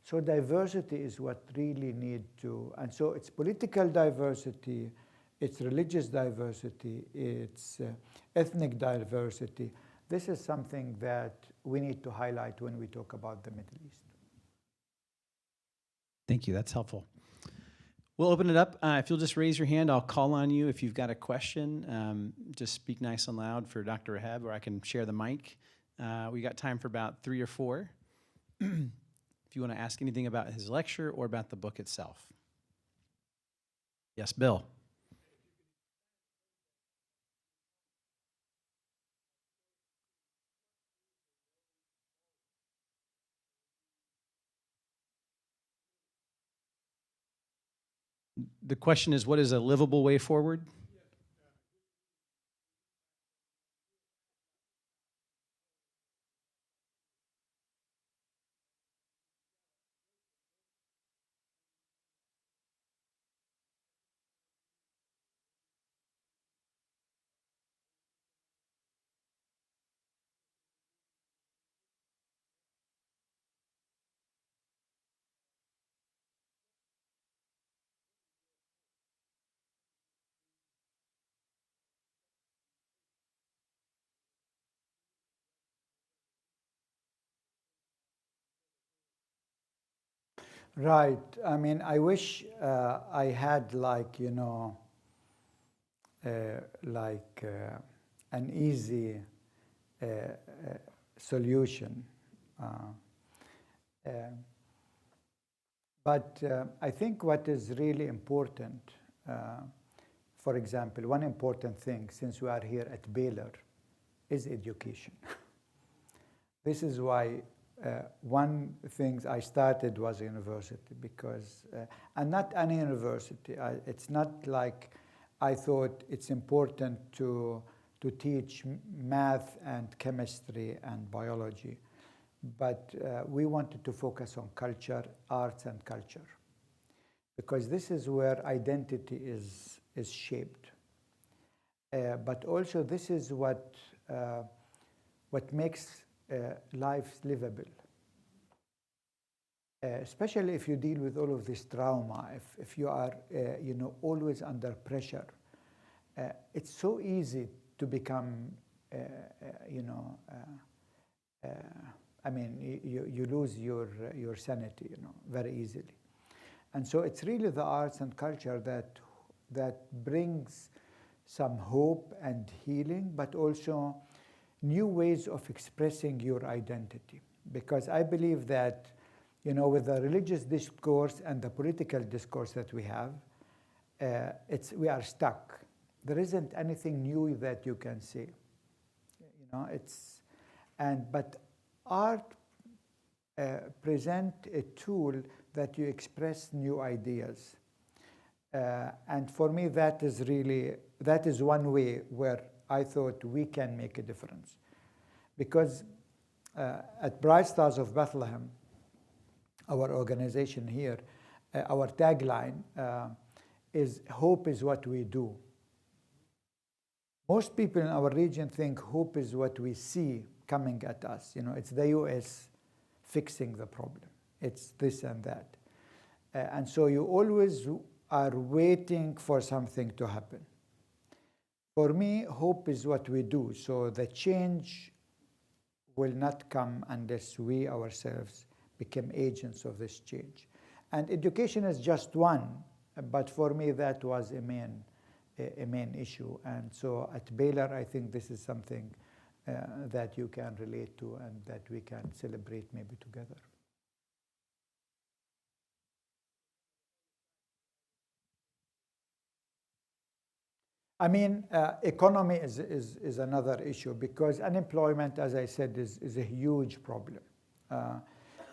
So diversity is what really need to, and so it's political diversity, it's religious diversity, it's ethnic diversity. This is something that we need to highlight when we talk about the Middle East. Thank you, that's helpful. We'll open it up. If you'll just raise your hand, I'll call on you if you've got a question. Just speak nice and loud for Dr. Raheb, or I can share the mic. We got time for about 3 or 4. If you want to ask anything about his lecture or about the book itself. Yes, Bill. The question is, what is a livable way forward? Right. I mean, I wish I had an easy solution. Uh, uh, but I think what is really important, for example, one important thing, since we are here at Baylor, is education. This is why one thing I started was a university, because, and not any university. It's not like I thought it's important to teach math and chemistry and biology, but we wanted to focus on culture, arts and culture, because this is where identity is shaped. But also this is what makes life livable. Especially if you deal with all of this trauma, if you are always under pressure, it's so easy to become, I mean, you lose your sanity, very easily. And so it's really the arts and culture that brings some hope and healing, but also new ways of expressing your identity. Because I believe that, with the religious discourse and the political discourse that we have, we are stuck. There isn't anything new that you can say. But art present a tool that you express new ideas. And for me, that is one way where I thought we can make a difference. Because at Bright Stars of Bethlehem, our organization here, our tagline is hope is what we do. Most people in our region think hope is what we see coming at us. It's the US fixing the problem. It's this and that. And so you always are waiting for something to happen. For me, hope is what we do. So the change will not come unless we ourselves become agents of this change. And education is just one, but for me that was a main issue. And so at Baylor, I think this is something that you can relate to and that we can celebrate maybe together. I mean, economy is another issue, because unemployment, as I said, is a huge problem.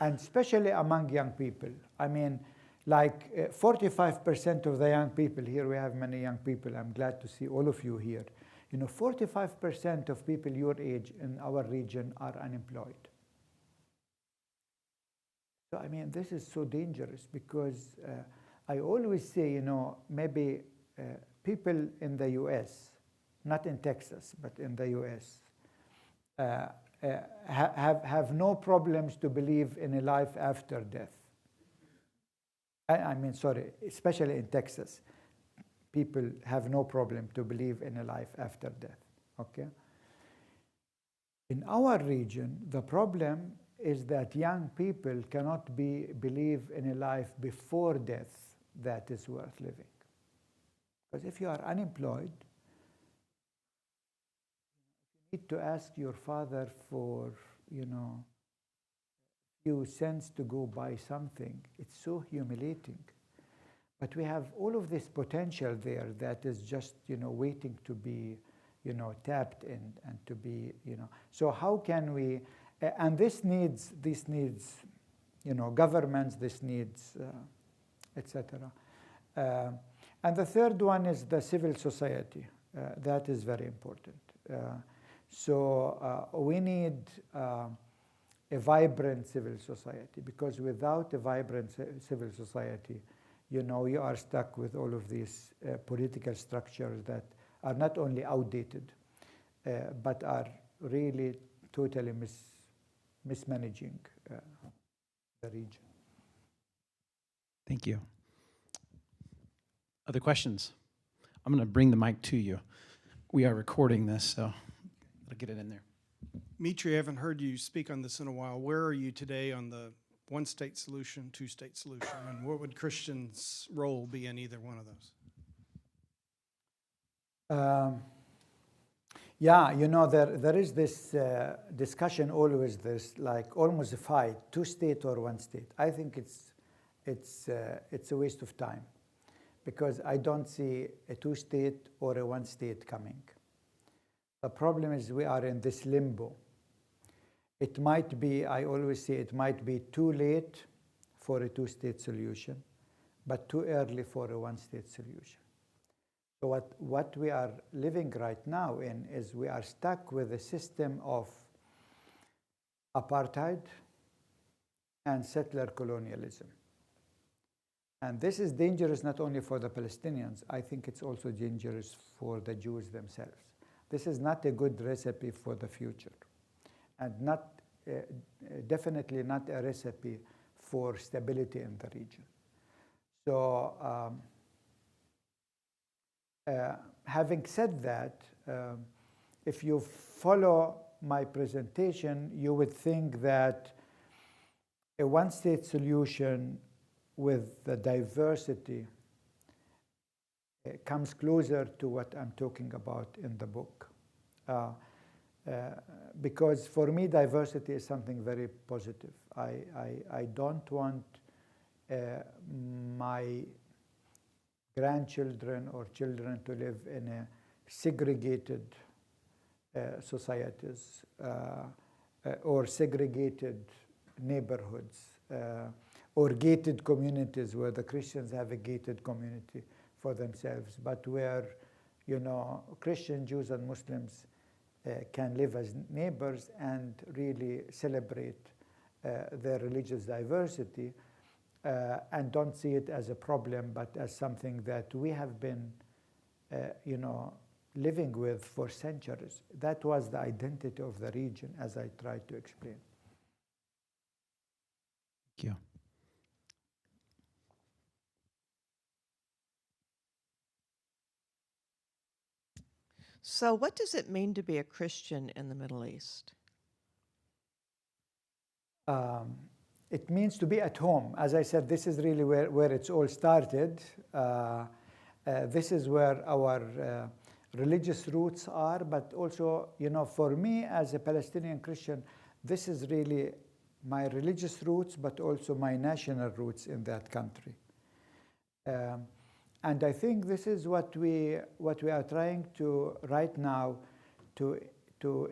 And especially among young people. I mean, like 45% of the young people here, we have many young people, I'm glad to see all of you here. 45% of people your age in our region are unemployed. So, I mean, this is so dangerous, because I always say, maybe people in the US, not in Texas, but in the US, have no problems to believe in a life after death. I mean, sorry, especially in Texas, people have no problem to believe in a life after death, okay? In our region, the problem is that young people cannot believe in a life before death that is worth living. Because if you are unemployed, you need to ask your father for, few cents to go buy something. It's so humiliating. But we have all of this potential there that is just, waiting to be, tapped in and to be, So how can we, and this needs, governments, this needs, etc. And the third one is the civil society. That is very important. So we need a vibrant civil society, because without a vibrant civil society, you are stuck with all of these political structures that are not only outdated, but are really totally mismanaging the region. Thank you. Other questions? I'm going to bring the mic to you. We are recording this, so I'll get it in there. Mitri, I haven't heard you speak on this in a while. Where are you today on the one-state solution, two-state solution, and what would Christians' role be in either one of those? Yeah, there is this discussion always, this like almost a fight, two-state or one-state. I think it's a waste of time because I don't see a two-state or a one-state coming. The problem is we are in this limbo. It might be, I always say, it might be too late for a two-state solution, but too early for a one-state solution. So what we are living right now in is we are stuck with a system of apartheid and settler colonialism. And this is dangerous not only for the Palestinians, I think it's also dangerous for the Jews themselves. This is not a good recipe for the future, and definitely not a recipe for stability in the region. So having said that, if you follow my presentation, you would think that a one-state solution with the diversity comes closer to what I'm talking about in the book. Because for me, diversity is something very positive. I don't want my grandchildren or children to live in a segregated societies or segregated neighborhoods or gated communities where the Christians have a gated community for themselves, but where, Christian, Jews, and Muslims can live as neighbors and really celebrate their religious diversity and don't see it as a problem, but as something that we have been, living with for centuries. That was the identity of the region, as I tried to explain. Thank you. So, what does it mean to be a Christian in the Middle East? It means to be at home. As I said, this is really where it's all started. This is where our religious roots are, but also, for me as a Palestinian Christian, this is really my religious roots, but also my national roots in that country. And I think this is what we are trying to right now to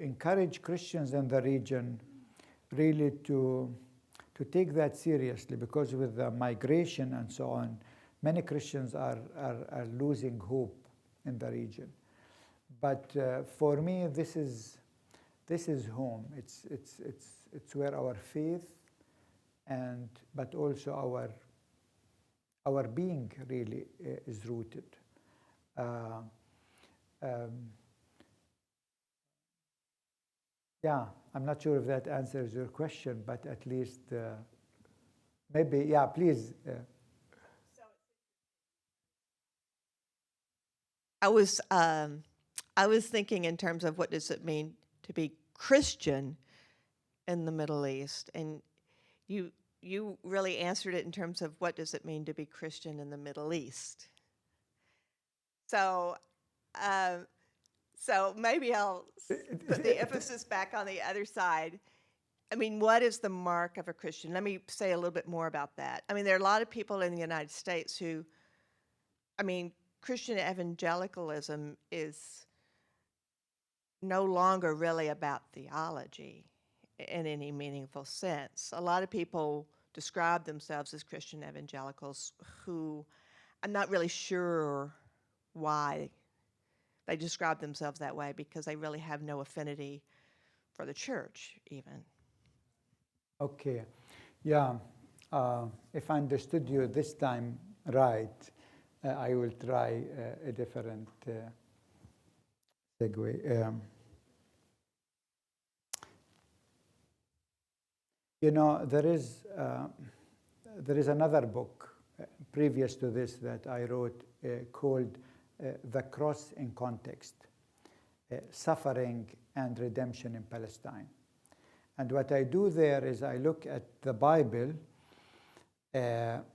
encourage Christians in the region really to take that seriously, because with the migration and so on, many Christians are losing hope in the region. But for me, this is home. It's where our faith but also our being really is rooted. Yeah, I'm not sure if that answers your question, but at least maybe, yeah, please. I was thinking in terms of what does it mean to be Christian in the Middle East, and you really answered it in terms of what does it mean to be Christian in the Middle East. So maybe I'll put the emphasis back on the other side. I mean, what is the mark of a Christian? Let me say a little bit more about that. I mean, there are a lot of people in the United States who, Christian evangelicalism is no longer really about theology in any meaningful sense. A lot of people describe themselves as Christian evangelicals who I'm not really sure why they describe themselves that way, because they really have no affinity for the church even. Okay, yeah, if I understood you this time right, I will try a different segue. There is another book previous to this that I wrote called The Cross in Context, Suffering and Redemption in Palestine. And what I do there is I look at the Bible,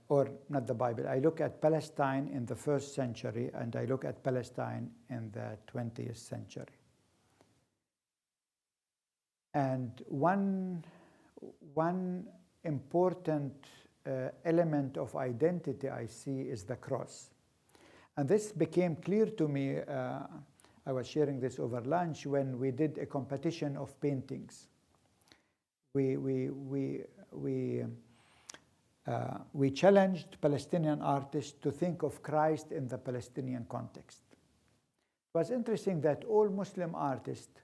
or not the Bible, I look at Palestine in the 1st century, and I look at Palestine in the 20th century. And one important element of identity I see is the cross. And this became clear to me, I was sharing this over lunch, when we did a competition of paintings. We challenged Palestinian artists to think of Christ in the Palestinian context. It was interesting that all Muslim artists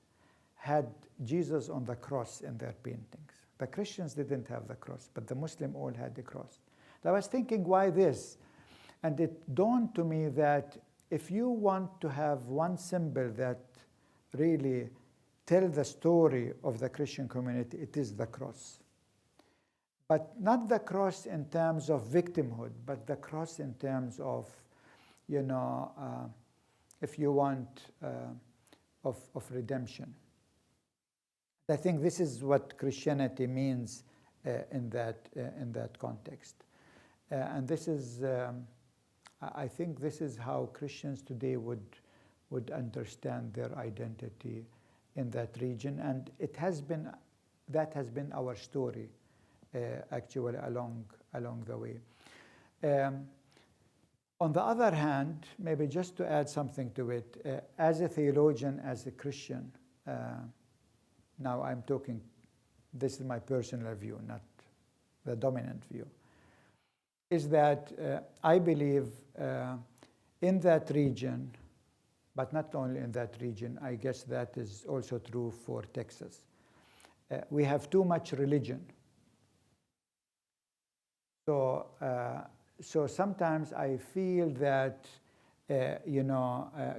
had Jesus on the cross in their paintings. The Christians didn't have the cross, but the Muslim all had the cross. I was thinking, why this? And it dawned to me that if you want to have one symbol that really tells the story of the Christian community, it is the cross. But not the cross in terms of victimhood, but the cross in terms of, if you want, of redemption. I think this is what Christianity means in that context. And this is, I think this is how Christians today would understand their identity in that region. And that has been our story, actually, along the way. On the other hand, maybe just to add something to it, as a theologian, as a Christian, now I'm talking, this is my personal view, not the dominant view, is that I believe in that region, but not only in that region, I guess that is also true for Texas. We have too much religion. So sometimes I feel that,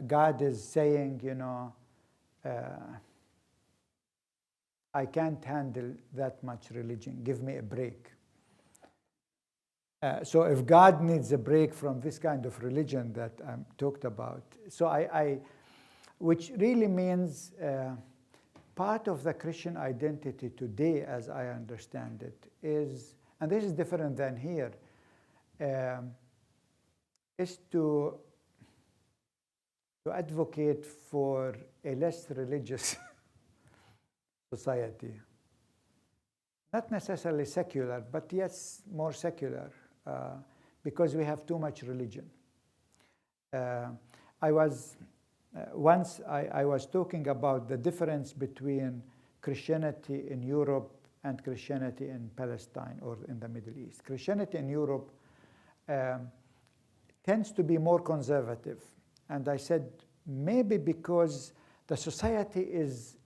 God is saying, I can't handle that much religion. Give me a break. So if God needs a break from this kind of religion that I talked about, so which really means part of the Christian identity today, as I understand it, is, and this is different than here, is to advocate for a less religious society. Not necessarily secular, but yes, more secular, because we have too much religion. I was talking about the difference between Christianity in Europe and Christianity in Palestine or in the Middle East. Christianity in Europe tends to be more conservative. And I said, maybe because the society is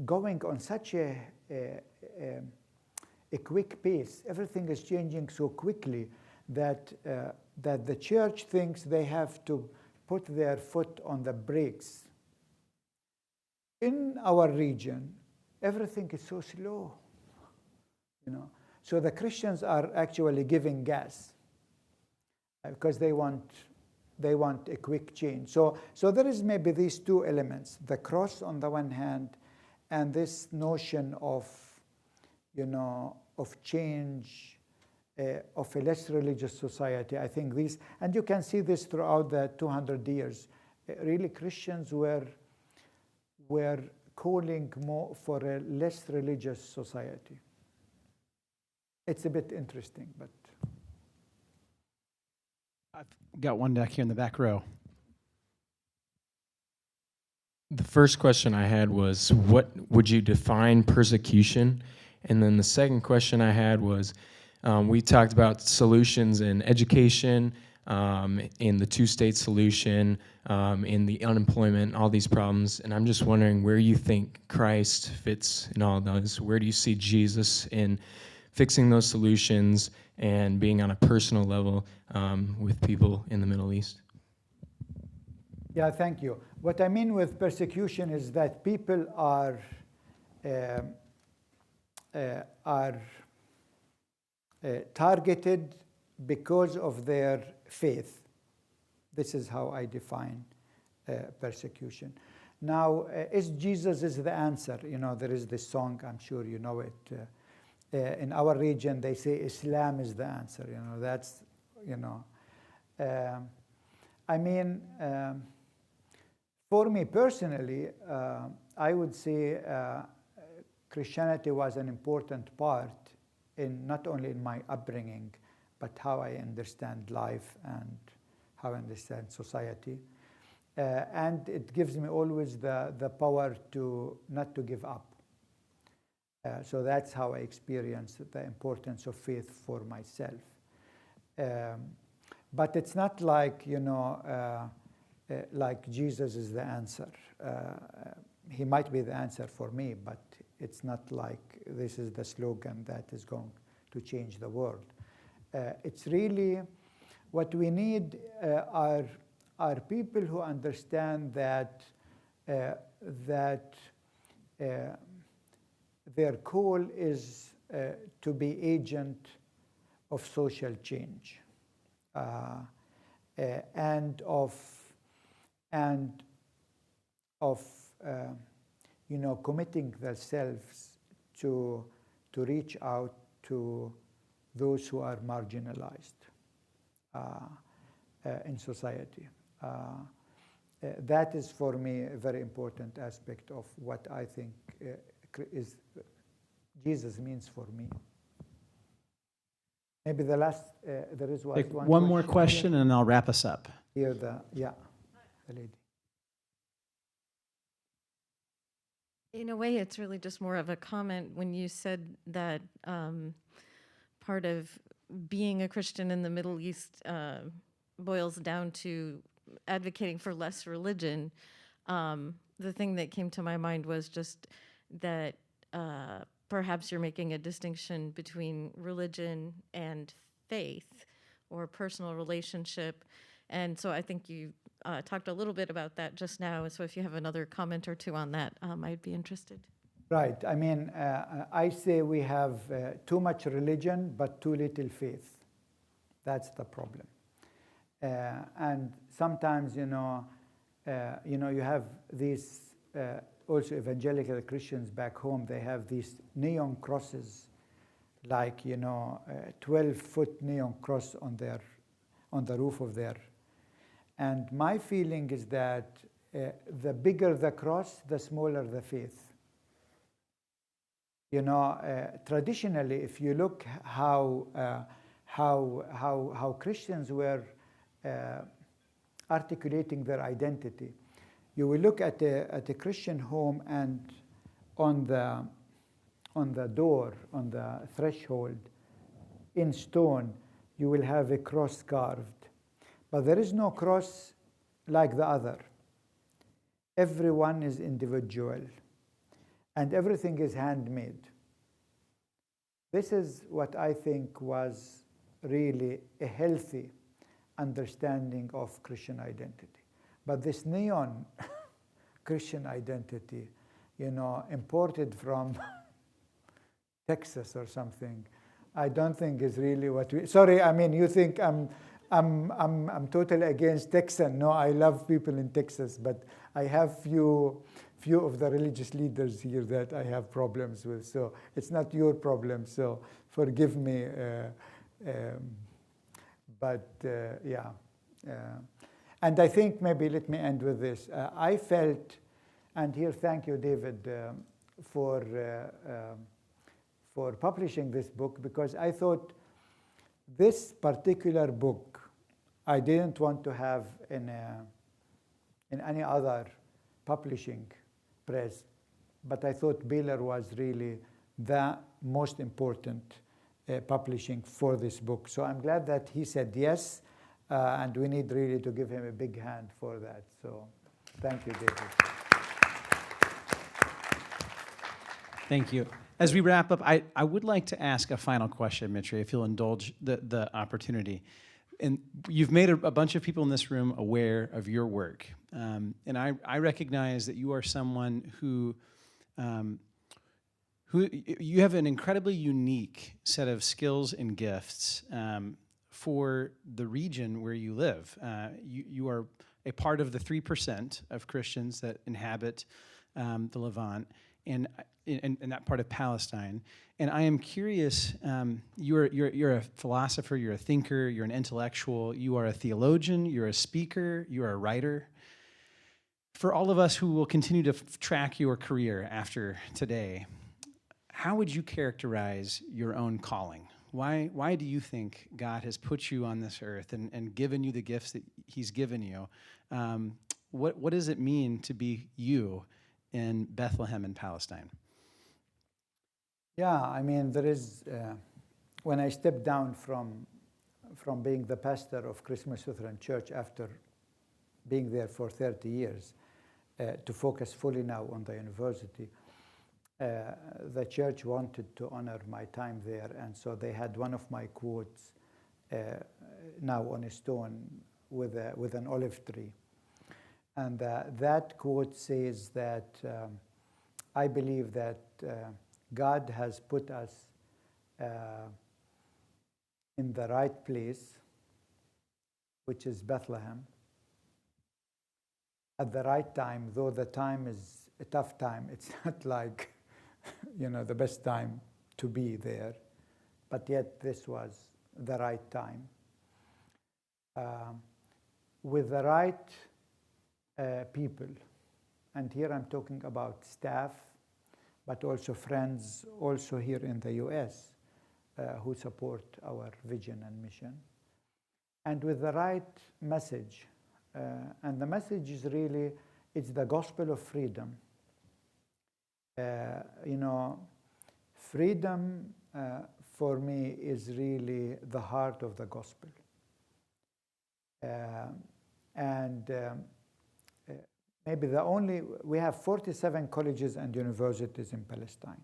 going on such a quick pace. Everything is changing so quickly that the church thinks they have to put their foot on the brakes. In our region, everything is so slow, So the Christians are actually giving gas because they want a quick change. So there is maybe these two elements, the cross on the one hand, and this notion of, of change, of a less religious society. I think these, and you can see this throughout the 200 years. Really, Christians were calling more for a less religious society. It's a bit interesting, but. I've got one back here in the back row. The first question I had was, what would you define persecution? And then the second question I had was, we talked about solutions in education, in the two-state solution, in the unemployment, all these problems. And I'm just wondering where you think Christ fits in all those. Where do you see Jesus in fixing those solutions and being on a personal level with people in the Middle East? Yeah, thank you. What I mean with persecution is that people are targeted because of their faith. This is how I define persecution. Now, is Jesus is the answer? You know, there is this song, I'm sure you know it. In our region, they say Islam is the answer. You know, that's, you know. I mean, for me personally, I would say Christianity was an important part in not only in my upbringing, but how I understand life and how I understand society. And it gives me always the power to not to give up. So that's how I experience the importance of faith for myself. But it's not like, you know, like Jesus is the answer. He might be the answer for me, but it's not like this is the slogan that is going to change the world. It's really what we need are people who understand that their call is to be agent of social change and of you know, committing themselves to reach out to those who are marginalized in society. That is for me a very important aspect of what I think is Jesus means for me. Maybe the last, there is Take one one more question and I'll wrap us up. Here, the lady. In a way, it's really just more of a comment when you said that part of being a Christian in the Middle East boils down to advocating for less religion. The thing that came to my mind was just that perhaps you're making a distinction between religion and faith or personal relationship. And so I think you talked a little bit about that just now. So if you have another comment or two on that, I'd be interested. Right. I mean, I say we have too much religion, but too little faith. That's the problem. And sometimes, you know, you have these also evangelical Christians back home. They have these neon crosses, like 12-foot neon cross on the roof of their. And my feeling is that the bigger the cross, the smaller the faith. You know, traditionally, if you look how Christians were articulating their identity, you will look at a Christian home, and on the door, on the threshold, in stone, you will have a cross carved. But there is no cross like the other. Everyone is individual, and everything is handmade. This is what I think was really a healthy understanding of Christian identity. But this neon Christian identity, imported from Texas or something, I don't think is really what we. Sorry, I mean, you think I'm totally against Texan. No, I love people in Texas, but I have few of the religious leaders here that I have problems with. So it's not your problem. So forgive me. And I think maybe let me end with this. I felt, and here thank you, David, for publishing this book, because I thought this particular book I didn't want to have in any other publishing press, but I thought Baylor was really the most important publishing for this book. So I'm glad that he said yes, and we need really to give him a big hand for that. So thank you, David. Thank you. As we wrap up, I would like to ask a final question, Mitri, if you'll indulge the opportunity. And you've made a bunch of people in this room aware of your work. And I recognize that you are someone who you have an incredibly unique set of skills and gifts for the region where you live. You are a part of the 3% of Christians that inhabit the Levant and that part of Palestine. And I am curious, you're a philosopher, you're a thinker, you're an intellectual, you are a theologian, you're a speaker, you're a writer. For all of us who will continue to track your career after today, how would you characterize your own calling? Why do you think God has put you on this earth and given you the gifts that he's given you? What does it mean to be you in Bethlehem in Palestine? Yeah, I mean, there is, when I stepped down from being the pastor of Christmas Lutheran Church after being there for 30 years, to focus fully now on the university, the church wanted to honor my time there, and so they had one of my quotes now on a stone with an olive tree. And that quote says that I believe that God has put us in the right place, which is Bethlehem, at the right time, though the time is a tough time. It's not like, the best time to be there, but yet this was the right time. With the right people, and here I'm talking about staff, but also friends, also here in the US, who support our vision and mission, and with the right message. And the message is really, it's the gospel of freedom. Freedom for me is really the heart of the gospel. Maybe we have 47 colleges and universities in Palestine.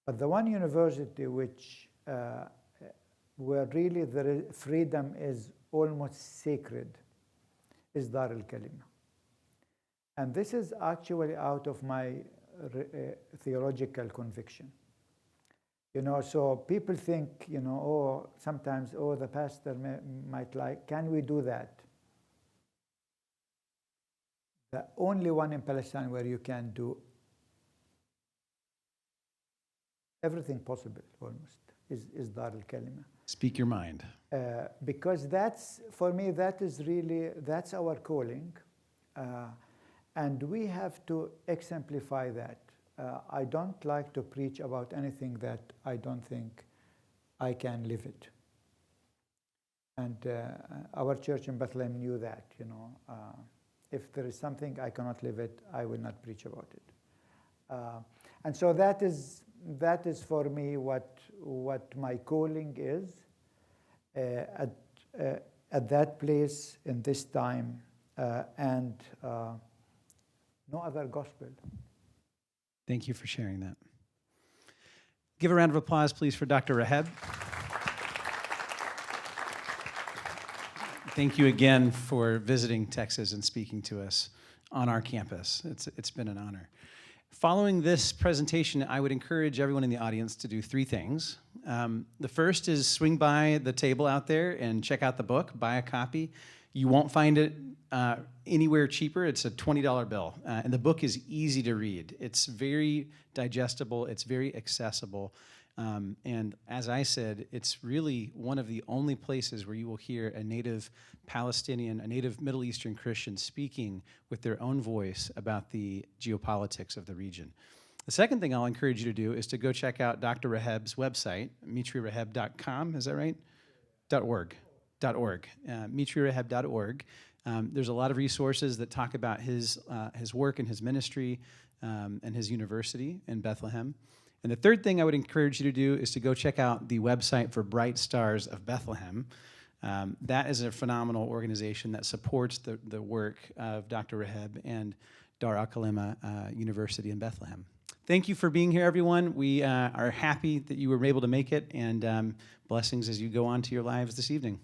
But the one university which, where really the freedom is almost sacred, is Dar al-Kalima. And this is actually out of my theological conviction. So people think, sometimes, the pastor might like, can we do that? The only one in Palestine where you can do everything possible, almost, is Dar al-Kalima. Speak your mind. Because for me, that's our calling. And we have to exemplify that. I don't like to preach about anything that I don't think I can live it. And our church in Bethlehem knew that, if there is something I cannot live it, I will not preach about it. And so that is for me what my calling is at that place in this time, and no other gospel. Thank you for sharing that. Give a round of applause, please, for Dr. Raheb. Thank you again for visiting Texas and speaking to us on our campus. It's been an honor. Following this presentation, I would encourage everyone in the audience to do 3 things. The first is swing by the table out there and check out the book, buy a copy. You won't find it anywhere cheaper. It's a $20 bill. And the book is easy to read. It's very digestible. It's very accessible. And as I said, it's really one of the only places where you will hear a native Palestinian, a native Middle Eastern Christian speaking with their own voice about the geopolitics of the region. The second thing I'll encourage you to do is to go check out Dr. Raheb's website, mitriraheb.com, is that right? .org. mitriraheb.org. There's a lot of resources that talk about his work and his ministry and his university in Bethlehem. And the third thing I would encourage you to do is to go check out the website for Bright Stars of Bethlehem. That is a phenomenal organization that supports the work of Dr. Raheb and Dar al-Kalima University in Bethlehem. Thank you for being here, everyone. We are happy that you were able to make it, and blessings as you go on to your lives this evening.